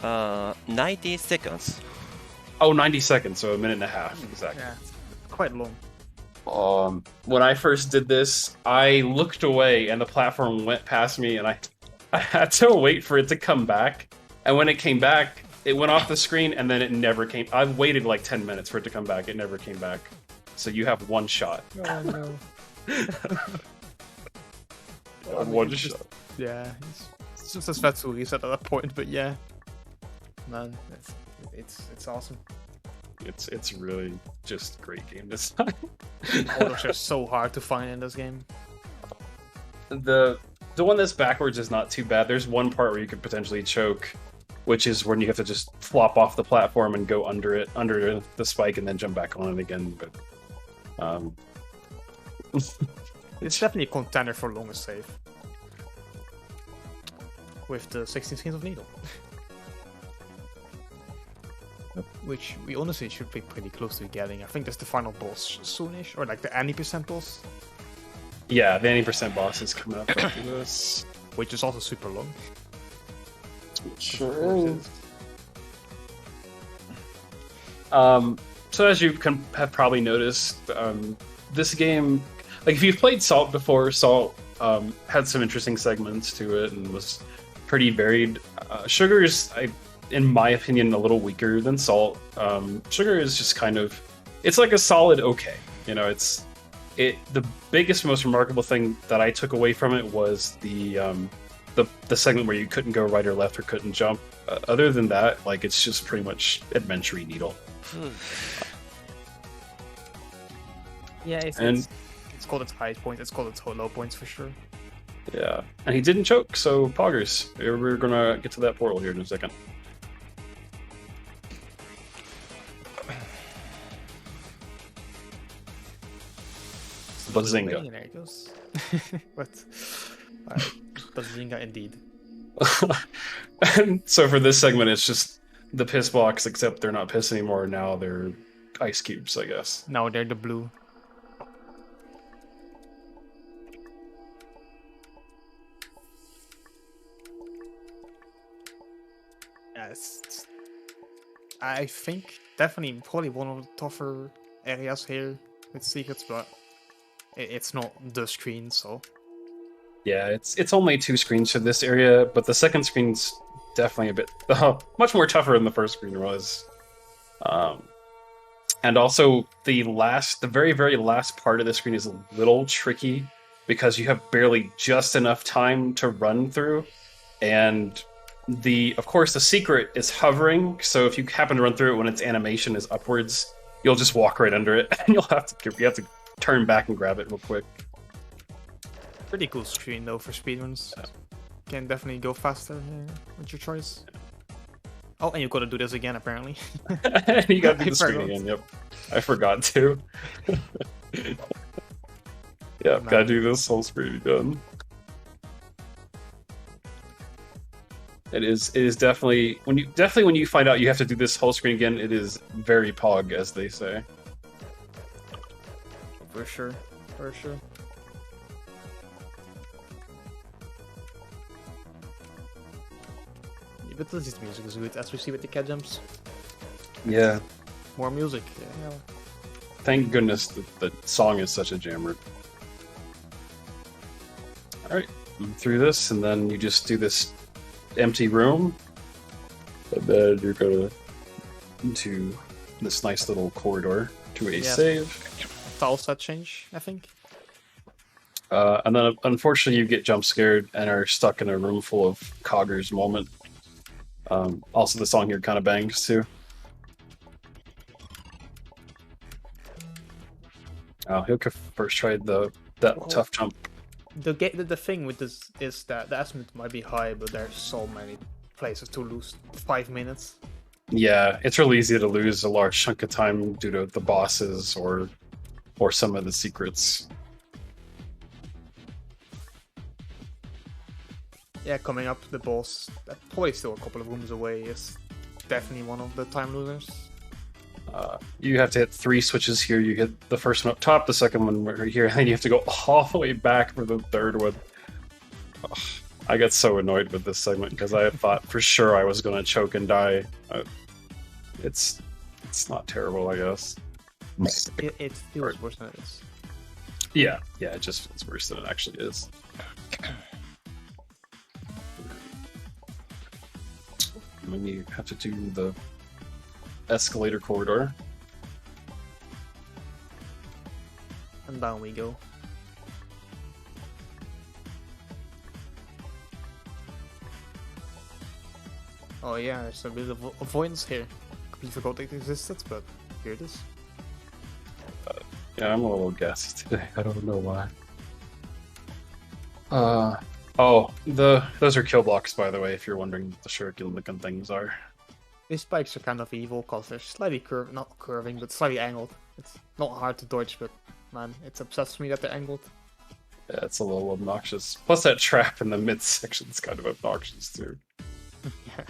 90 seconds. Oh, 90 seconds, so a minute and a half, exactly. Yeah, it's quite long. When I first did this, I looked away and the platform went past me, and I had to wait for it to come back. And when it came back, it went off the screen, and then it never came. I waited like 10 minutes for it to come back. It never came back. So you have one shot. Oh no. One shot. Yeah, it's just as bad to reset at that point, but yeah. Man, it's awesome. It's really just great game design. Autos are so hard to find in this game. The one that's backwards is not too bad. There's one part where you could potentially choke, which is when you have to just flop off the platform and go under the spike, and then jump back on it again. But It's definitely a contender for longest save. With the 16 skins of Needle. Which we honestly should be pretty close to getting. I think that's the final boss soonish, or like the 90% boss, yeah, the 80% boss is coming up after this. which is also super long. Sure is. So as you have probably noticed, this game, like if you've played Salt before, Salt had some interesting segments to it and was pretty varied. Sugar is, in my opinion, a little weaker than Salt. Sugar is just kind of, it's like a solid okay. You know, the biggest, most remarkable thing that I took away from it was the segment where you couldn't go right or left or couldn't jump. Other than that, like, it's just pretty much adventure Needle. Yeah, it's called its high point, it's called its low points for sure. Yeah, and he didn't choke, so poggers. We're gonna get to that portal here in a second. Bazinga. There it goes. But alright, Bazinga indeed. And so for this segment, it's just the piss blocks, except they're not piss anymore. Now they're ice cubes, I guess. Now they're the blue. Yes, I think definitely probably one of the tougher areas here with secrets, but it's not the screen, so Yeah, it's only 2 screens for this area, but the second screen's definitely a bit much more tougher than the first screen was. And also the very, very last part of the screen is a little tricky because you have barely just enough time to run through, and of course the secret is hovering, so if you happen to run through it when its animation is upwards, you'll just walk right under it, and you have to turn back and grab it real quick. pretty cool screen though for speedruns. Yeah. Can definitely go faster here with your choice. Oh, and you gotta do this again apparently. You gotta do I the screen forgot. again, yep. I forgot to. Yeah, gotta do this whole screen again. It is definitely when you find out you have to do this whole screen again, it is very pog, as they say. For sure, for sure. Yeah, but this music is good, as we see with the cat jumps. Yeah. More music. Yeah. Thank goodness the song is such a jammer. Alright, through this, and then you just do this empty room, and then you're gonna into this nice little corridor to a save. Tile set change, I think. And then unfortunately you get jump scared and are stuck in a room full of coggers moment. Also the song here kind of bangs too. Hyoka first tried that tough jump. The thing with this is that the estimate might be high, but there's so many places to lose 5 minutes. Yeah, it's really easy to lose a large chunk of time due to the bosses or some of the secrets. Yeah, coming up to the boss, that's probably still a couple of rooms away, is definitely one of the time losers. You have to hit 3 switches here. You hit the first one up top, the second one right here, and then you have to go all the way back for the third one. Ugh, I get so annoyed with this segment because I thought for sure I was going to choke and die. It's not terrible, I guess. It feels worse than it is. Yeah, it just feels worse than it actually is. And then you have to do the escalator corridor. And down we go. Oh yeah, there's a bit of avoidance here. Completely forgot it existed, but here it is. Yeah, I'm a little gassy today. I don't know why. Those are kill blocks, by the way, if you're wondering what the shuriken-looking things are. These spikes are kind of evil because they're slightly not curving, but slightly angled. It's not hard to dodge, but man, it's obsessed with me that they're angled. Yeah, it's a little obnoxious. Plus that trap in the midsection is kind of obnoxious too. Yeah.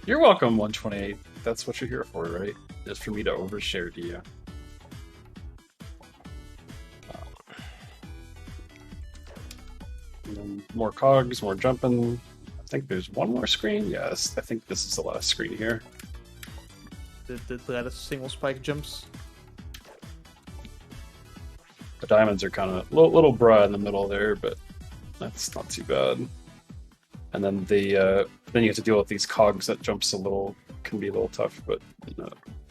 You're welcome, 128. That's what you're here for, right? Just for me to overshare to you. And then more cogs, more jumping. I think there's one more screen. Yes, I think this is the last screen here. The single spike jumps. The diamonds are kind of little broad in the middle there, but that's not too bad. And then then you have to deal with these cogs that can be a little tough, but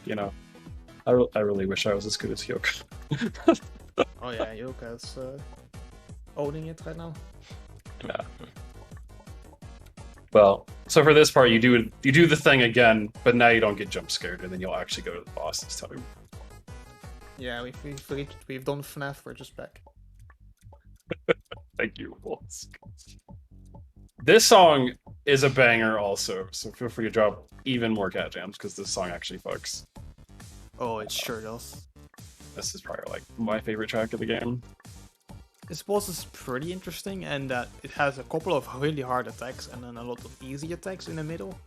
you know, I really wish I was as good as Hyoka. Oh yeah, Hyoka's owning it right now. Yeah. Well, so for this part, you do the thing again, but now you don't get jump scared, and then you'll actually go to the boss this time. Yeah, we've done FNAF. We're just back. Thank you, Wolf. This song is a banger, also. So feel free to drop even more cat jams because this song actually fucks. Oh, it sure does. This is probably like my favorite track of the game. This boss is pretty interesting, and that it has a couple of really hard attacks and then a lot of easy attacks in the middle.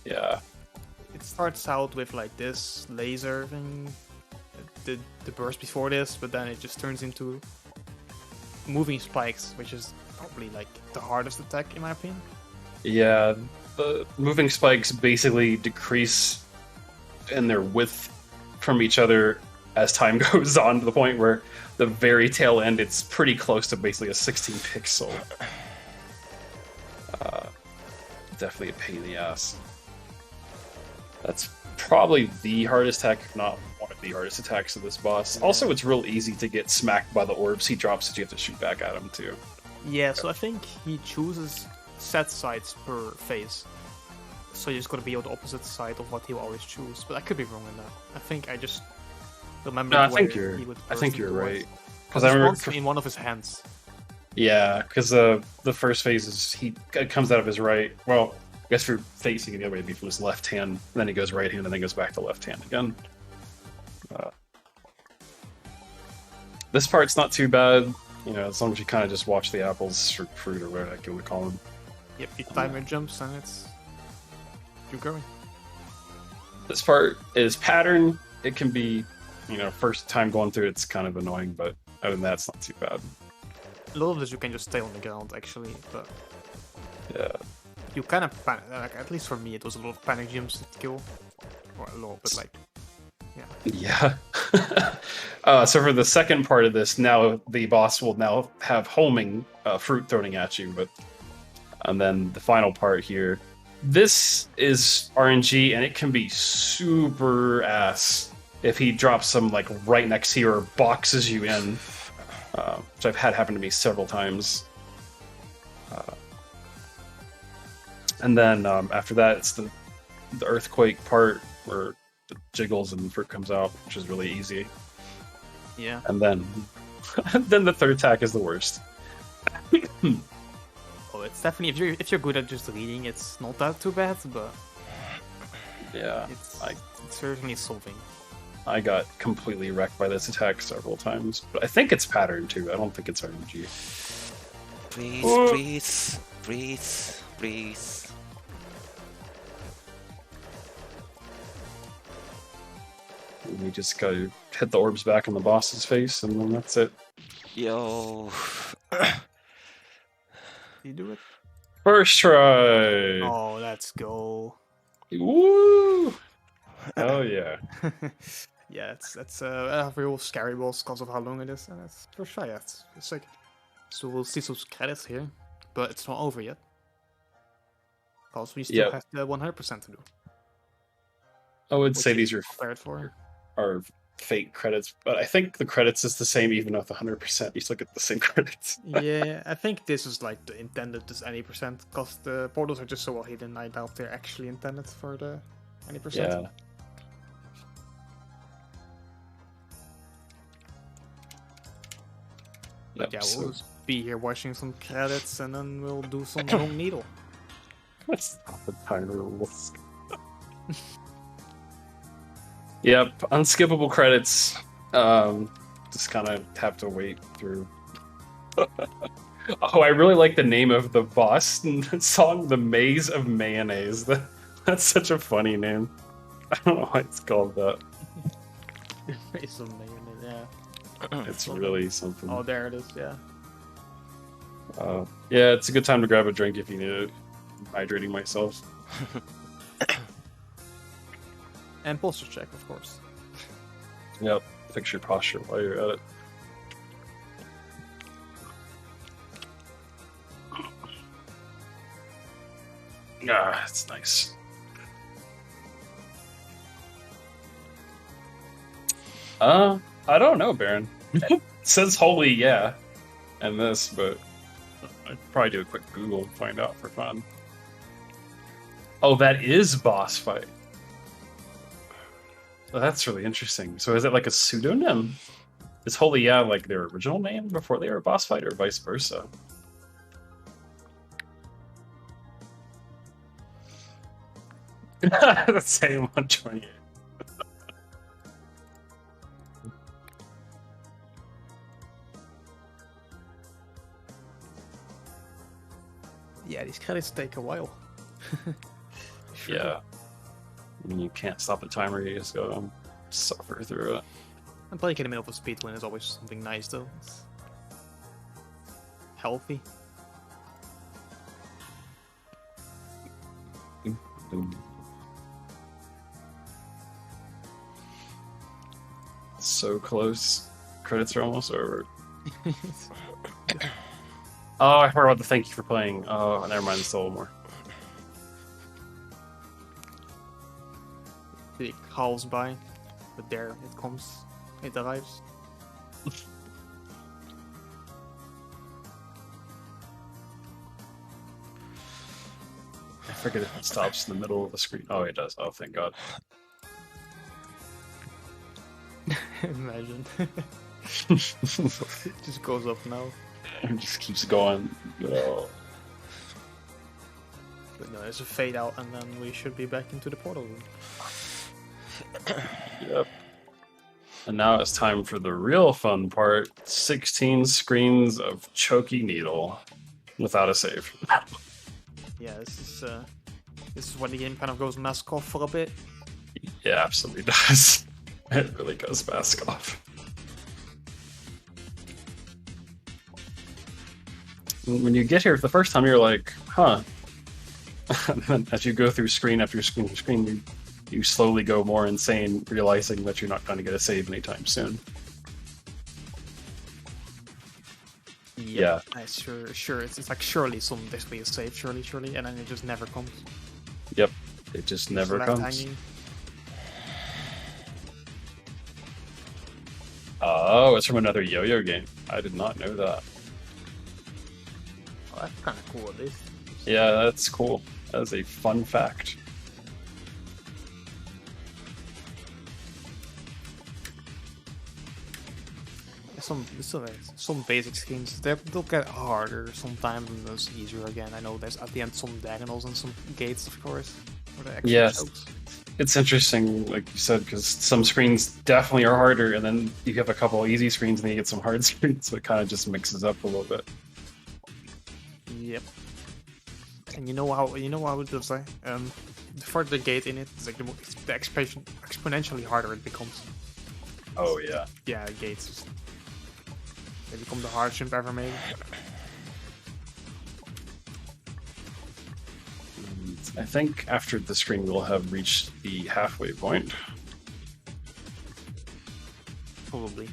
Yeah. It starts out with like this laser thing, the burst before this, but then it just turns into moving spikes, which is probably like the hardest attack in my opinion. Yeah, the moving spikes basically decrease in their width from each other as time goes on, to the point where the very tail end, it's pretty close to basically a 16 pixel. Definitely a pain in the ass. That's probably the hardest attack, if not one of the hardest attacks of this boss. Also, it's real easy to get smacked by the orbs he drops that you have to shoot back at him, too. Yeah, so I think he chooses set sides per phase. So you just gotta be on the opposite side of what he will always choose. But I could be wrong in that. I think I just remember No, I where think he would I think you're burst into right. it. Because I remember in one of his hands. Yeah, because the first phase is it comes out of his right. Well, I guess if you're facing it the other way, it'd be from his left hand. And then he goes right hand, and then goes back to left hand again. This part's not too bad, you know, as long as you kind of just watch the apples or fruit or whatever you want to call them. Yep, you time your jumps and it's you're going. This part is pattern. It can be, you know, first time going through it's kind of annoying, but other than that, it's not too bad. A lot of this you can just stay on the ground actually, but Yeah. you kind of panic. Like, at least for me, it was a lot of panic jumps to kill, or a lot, but like, yeah. Yeah. So for the second part of this, now the boss will now have homing fruit thrown at you, and then the final part here. This is RNG, and it can be super ass if he drops some like right next to you or boxes you in, which I've had happen to me several times. And then after that, it's the earthquake part where the jiggles and the fruit comes out, which is really easy. Yeah. And then, then the third attack is the worst. Oh, it's definitely if you're good at just reading, it's not that too bad, but Yeah, it's certainly solving. I got completely wrecked by this attack several times, but I think it's pattern too. I don't think it's RNG. Breathe, Oh. breathe, breathe, breathe. We just gotta hit the orbs back in the boss's face, and then that's it. Yo. You do it. First try. Oh, let's go. Woo! Oh yeah. Yeah, that's a real scary boss because of how long it is, and it's first try. Yeah, it's sick. So we'll see some credits here, but it's not over yet. Because we still Yep. have the 100% to do. I would which say is these are prepared for. fake credits, but I think the credits is the same even with 100%. You still get the same credits. Yeah, I think this is like the intended this any percent, because the portals are just so well hidden. I doubt they're actually intended for the any percent. Yeah. Yep, Yeah, so- we'll just be here watching some credits, and then we'll do some long needle. That's not the time rules. Yep, unskippable credits. Just kind of have to wait through. Oh, I really like the name of the boss song, "The Maze of Mayonnaise." That's such a funny name. I don't know why it's called that. It's amazing, yeah. It's really something. Oh, there it is, yeah. Yeah, it's a good time to grab a drink if you need it. I'm hydrating myself. And posture check, of course. Yep, fix your posture while you're at it. Ah, it's nice. I don't know, Baron. It says holy yeah, and this, but I'd probably do a quick Google and find out for fun. Oh, that is boss fight. Well, that's really interesting. So is it like a pseudonym? Is Holy Yeah like their original name before they were a boss fight, or vice versa? The same 128. these credits take a while. Sure. Yeah. I mean, you can't stop the timer, you just go suffer through it. And playing in the middle of a speed win is always something nice, though. It's healthy. So close. Credits are almost over. Oh, I forgot about the thank you for playing. Oh, never mind, still more. It howls by, but there it comes. It arrives. I forget if it stops in the middle of the screen. Oh, it does. Oh, thank God. Imagine. It just goes up now. It just keeps going. Oh. But no, there's a fade out, and then we should be back into the portal room. Yep. And now it's time for the real fun part. 16 screens of Choky Needle without a save. Yeah, this is when the game kind of goes mask off for a bit. Yeah, absolutely does. It really goes mask off. When you get here for the first time, you're like, huh. And then as you go through screen after screen after screen, you slowly go more insane, realizing that you're not going to get a save anytime soon. Yeah. Sure. It's like surely this will be a save, surely, and then it just never comes. Yep. It just never Left comes. hanging. Oh, it's from another yo-yo game. I did not know that. Oh, that's kind of cool, at least. Yeah, that's cool. That is a fun fact. Some basic schemes, they'll get harder sometimes and those easier again. I know there's at the end some diagonals and some gates, of course. For the extra Yes. chokes. It's interesting, like you said, because some screens definitely are harder, and then you have a couple easy screens, and then you get some hard screens, so it kind of just mixes up a little bit. Yep. And you know how it does that? The further the gate in it, it's like the exponentially harder it becomes. Oh yeah. Yeah, gates. They become the hardest jump ever made. I think after the screen we'll have reached the halfway point. Probably.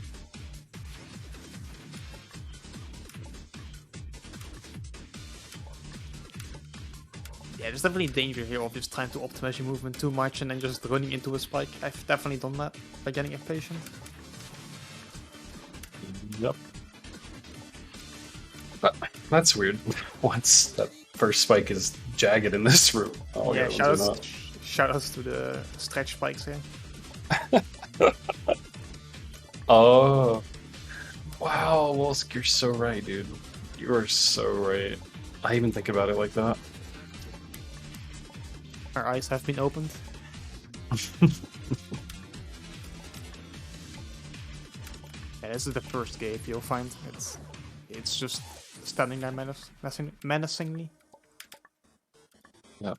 Yeah, there's definitely danger here of just trying to optimize your movement too much and then just running into a spike. I've definitely done that by getting impatient. Yep. But that's weird. Once that first spike is jagged in this room. Oh yeah, yeah, shoutouts to the stretch spikes here. Oh. Wow, Wolsk, you're so right, dude. You are so right. I even think about it like that. Our eyes have been opened. Yeah, this is the first gate you'll find. It's just standing there menacingly. Yep.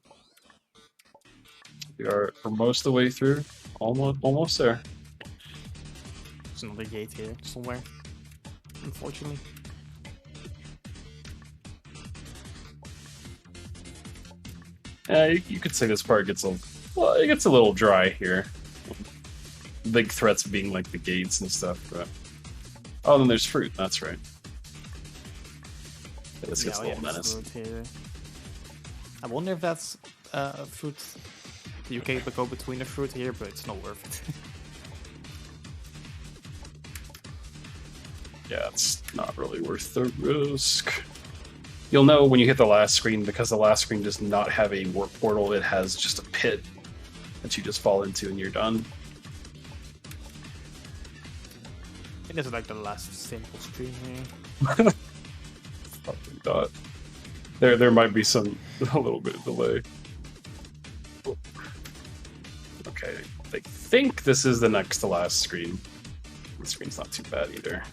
We are for most of the way through. Almost there. There's another gate here somewhere, unfortunately. Yeah, you could say this part gets it gets a little dry here. Big threats being like the gates and stuff, but oh, then there's fruit. That's right. This gets a little menacing. I wonder if that's fruit. You can go between the fruit here, but it's not worth it. Yeah, it's not really worth the risk. You'll know when you hit the last screen, because the last screen does not have a warp portal, it has just a pit that you just fall into and you're done. I think this is like the last simple screen here. Probably not. There might be a little bit of delay. Okay, I think this is the next to last screen. The screen's not too bad either.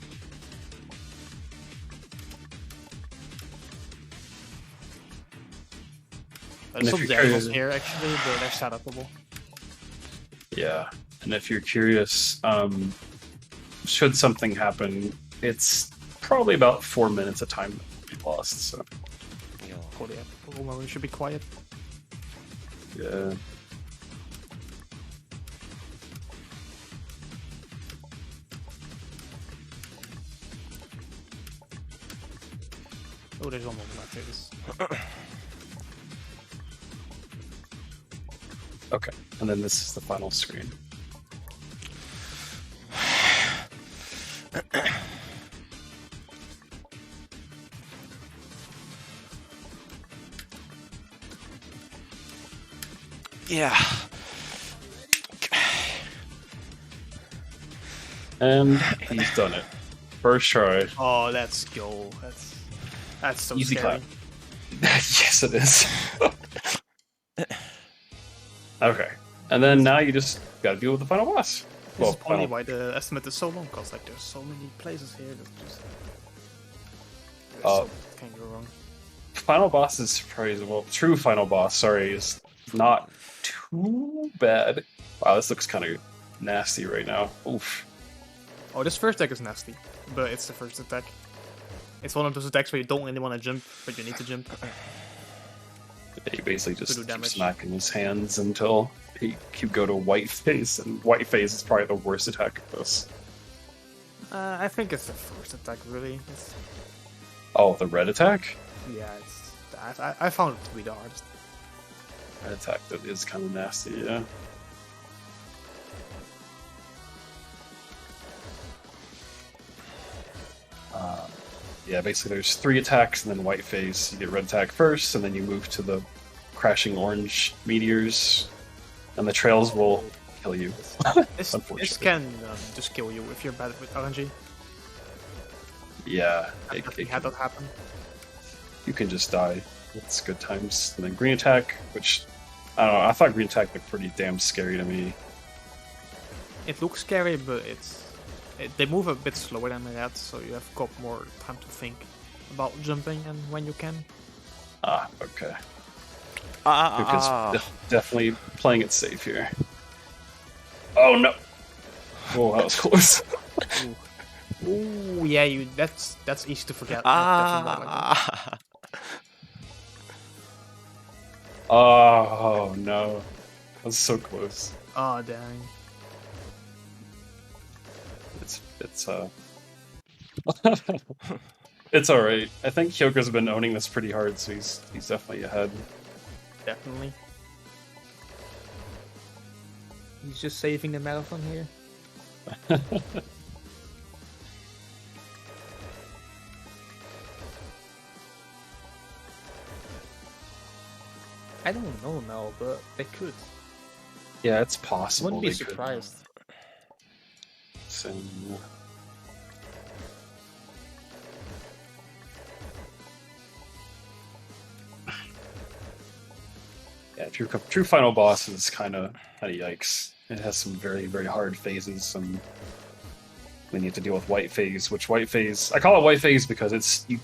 There's if some you're diagonals curious- here actually, but they're set upable. Yeah, and if you're curious, should something happen, it's probably about 4 minutes of time that we lost. So Yo. Oh yeah, well, we should be quiet. yeah. Oh, there's one more after this. Okay, and then this is the final screen. Yeah. And he's done it. First try. Oh, let's go. That's so Easy scary. clap. Yes, it is. Okay, and then now you just gotta deal with the final boss. This is probably final- why the estimate is so long, because like there's so many places here that just can go wrong. final boss is surprising. Well, true final boss, sorry, is not too bad. Wow, this looks kind of nasty right now. Oof. Oh, this first attack is nasty, but it's the first attack. It's one of those attacks where you don't really want to jump, but you need to jump. He basically do just keeps damage. smacking his hands until you go to white phase, and white phase is probably the worst attack of this. I think it's the first attack, really. Oh, the red attack? Yeah, I found it to be the hardest. Red attack that is kind of nasty, yeah. Yeah, basically there's 3 attacks and then white phase. You get red attack first, and then you move to the crashing orange meteors, and the trails will kill you. This Unfortunately. can just kill you if you're bad with RNG. Yeah, I it had that happen. you can just die. It's good times. And then green attack, which I don't know. I thought green attack looked pretty damn scary to me. It looks scary, but they move a bit slower than that, so you have got more time to think about jumping and when you can. Ah, okay. Luca's definitely playing it safe here. Oh no! Oh, that was close. Ooh, yeah, that's easy to forget. Definitely. Oh no, that was so close. Oh dang. It's it's all right. I think Hyoka's been owning this pretty hard, so he's definitely ahead. Definitely. He's just saving the marathon here. I don't know now, but they could. Yeah, it's possible. Wouldn't be they could. surprised. So, yeah, true final boss is kind of yikes. It has some very, very hard phases, and then you have to deal with white phase. Which white phase? I call it white phase because it's you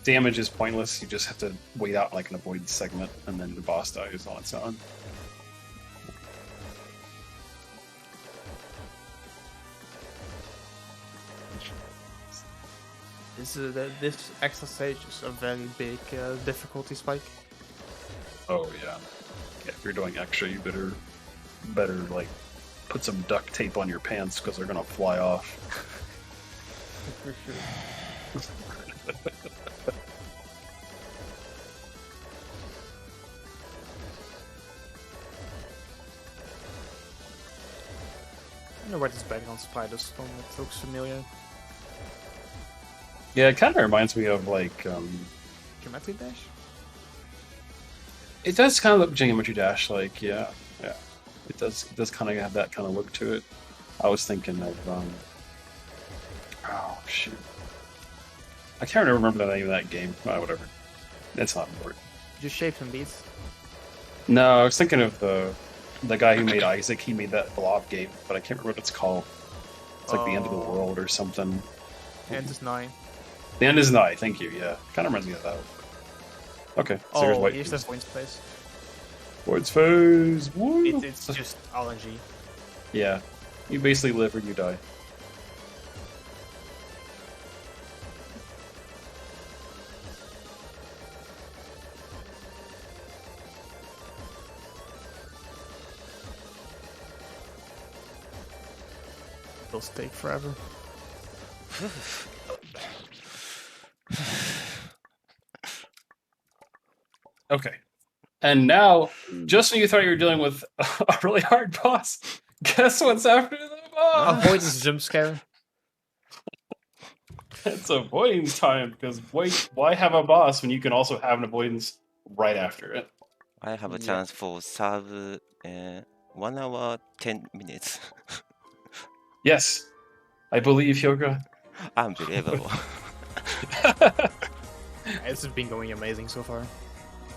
damage is pointless. You just have to wait out like an avoid segment, and then the boss dies on its own. This extra stage is a very big difficulty spike. Oh yeah. Yeah, if you're doing extra, you better like put some duct tape on your pants because they're gonna fly off. For sure. I don't know where this background spider's from. It looks familiar. Yeah, it kind of reminds me of like Geometry Dash? it does kind of look Geometry Dash like, yeah. It does kind of have that kind of look to it. I was thinking of oh shoot. I can't remember the name of that game. Whatever. It's not important. Just shapes and beats. No, I was thinking of the guy who made Isaac. He made that blob game, but I can't remember what it's called. It's like the end of the Oh. world or something. End is 9. The end is nigh. Thank you. Yeah, kind of reminds me of that. Okay, so here's Oh, white. here's the points place. Void's phase. Woo! It's just RNG. Yeah. You basically live or you die. It'll take forever. Okay. And now, just when you thought you were dealing with a really hard boss, guess what's after the boss? Avoidance jump scare. It's avoidance time, because why have a boss when you can also have an avoidance right after it? I have a Yeah. chance for serve 1 hour 10 minutes. Yes. I believe, Hyoka. Unbelievable. This has been going amazing so far.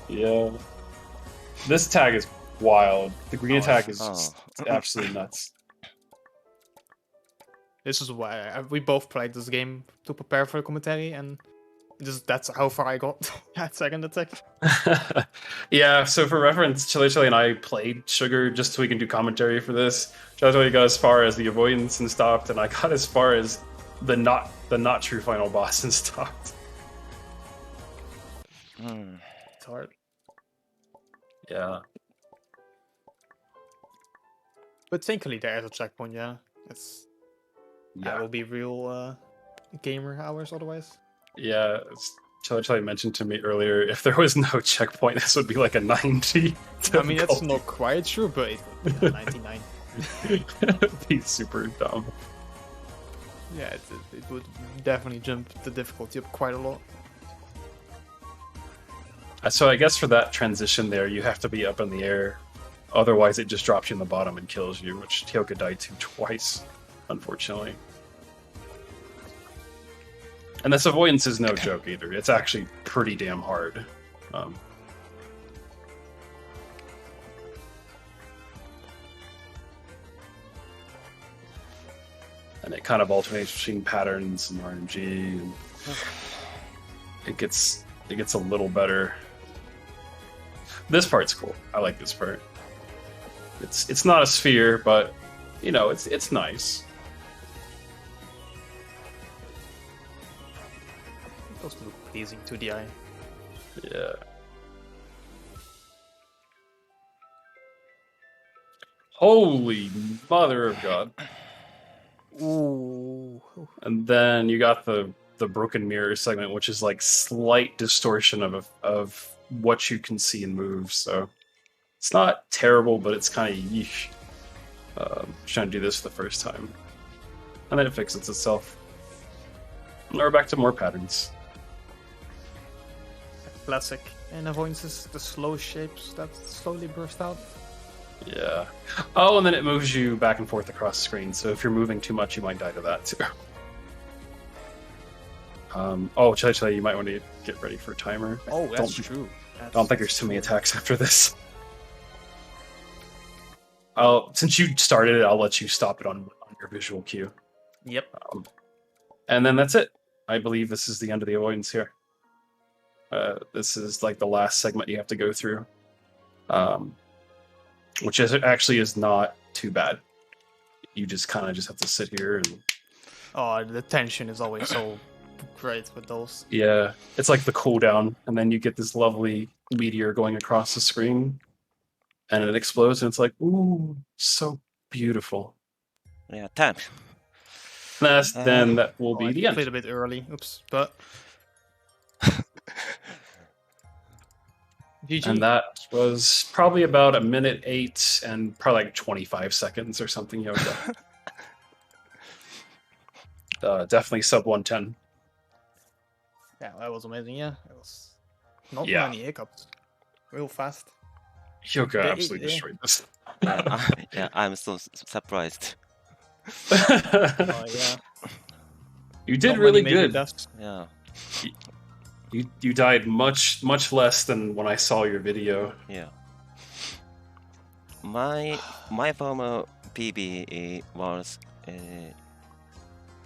Yeah. This tag is wild. The green Oh, attack is oh. just absolutely nuts. This is why we both played this game to prepare for the commentary, and that's how far I got. That second attack. Yeah, so for reference, Chile and I played Sugar just so we can do commentary for this. Chile got as far as the avoidance and stopped, and I got as far as the not true final boss and stopped. It's hard. Yeah. But thankfully there is a checkpoint, yeah. That will be real gamer hours otherwise. Yeah, Chile mentioned to me earlier, if there was no checkpoint, this would be like a 90. I mean, that's not quite true, but it would be a 99. It'd be super dumb. Yeah, it would definitely jump the difficulty up quite a lot. So I guess for that transition there, you have to be up in the air. Otherwise, it just drops you in the bottom and kills you, which Hyoka died to twice, unfortunately. And this avoidance is no joke either. It's actually pretty damn hard. And it kind of alternates between patterns and RNG, and it gets a little better. This part's cool. I like this part. It's not a sphere, but you know, it's nice. It also look pleasing to the eye. Yeah. Holy mother of God. Ooh. And then you got the broken mirror segment, which is like slight distortion of what you can see and move. So it's not terrible, but it's kind of yeesh. Trying to do this for the first time, and then it fixes itself. And we're back to more patterns. Classic. And avoidances, the slow shapes that slowly burst out. Yeah. Oh, and then it moves you back and forth across the screen. So if you're moving too much, you might die to that too. Chile, you might want to get ready for a timer. Oh, that's true. I don't think there's too many attacks after this. Since you started it, I'll let you stop it on your visual cue. Yep. And then that's it. I believe this is the end of the avoidance here. This is like the last segment you have to go through. Which actually is not too bad. You just kind of have to sit here and... Oh, the tension is always so great with those. Yeah, it's like the cooldown, and then you get this lovely meteor going across the screen, and it explodes, and it's like, ooh, so beautiful. Yeah, time. Then that will be the I end. played a bit early. Oops, but... GG. And that was probably about 1 minute 8 and probably like 25 seconds or something. Hyoka. Definitely sub 110. Yeah, that was amazing, yeah. It was not Yeah. many hiccups. Real fast. Hyoka Yeah, absolutely yeah. destroyed this. Yeah, I'm so surprised. Oh, yeah. You did Not really many major good. deaths. Yeah, You died much less than when I saw your video. yeah. My former PB was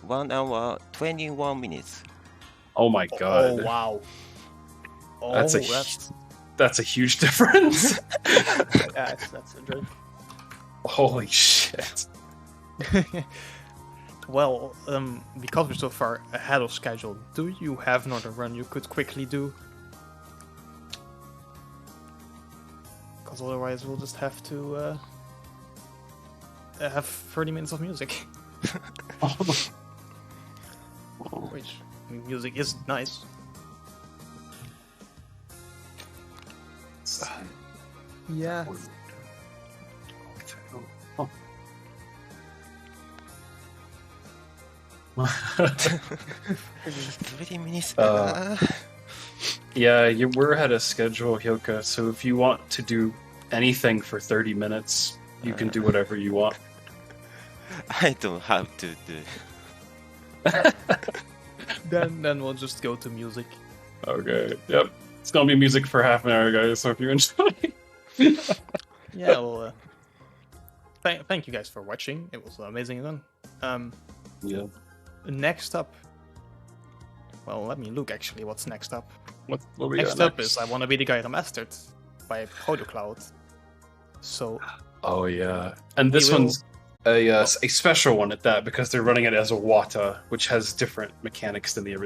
1 hour 21 minutes. Oh my god. Oh, wow. Oh, That's a that's That's a huge difference. Yeah, that's a joke. Holy shit. Well, because we're so far ahead of schedule, do you have another run you could quickly do? Because otherwise we'll just have to have 30 minutes of music. Which, I mean, music is nice. Yeah. Yeah, we're ahead of schedule, Hyoka, so if you want to do anything for 30 minutes, you can do whatever you want. I don't have to do. Then we'll just go to music. Okay, yep. It's gonna be music for half an hour, guys, so if you enjoy. Yeah, well, thank you guys for watching. It was amazing fun. Yeah. Next up, well, let me look actually. What's next up? What we Next got up is I Wanna Be the Guy Remastered by ProtoCloud. So. Oh yeah, and this will- one's a special one at that because they're running it as a Wata, which has different mechanics than the original.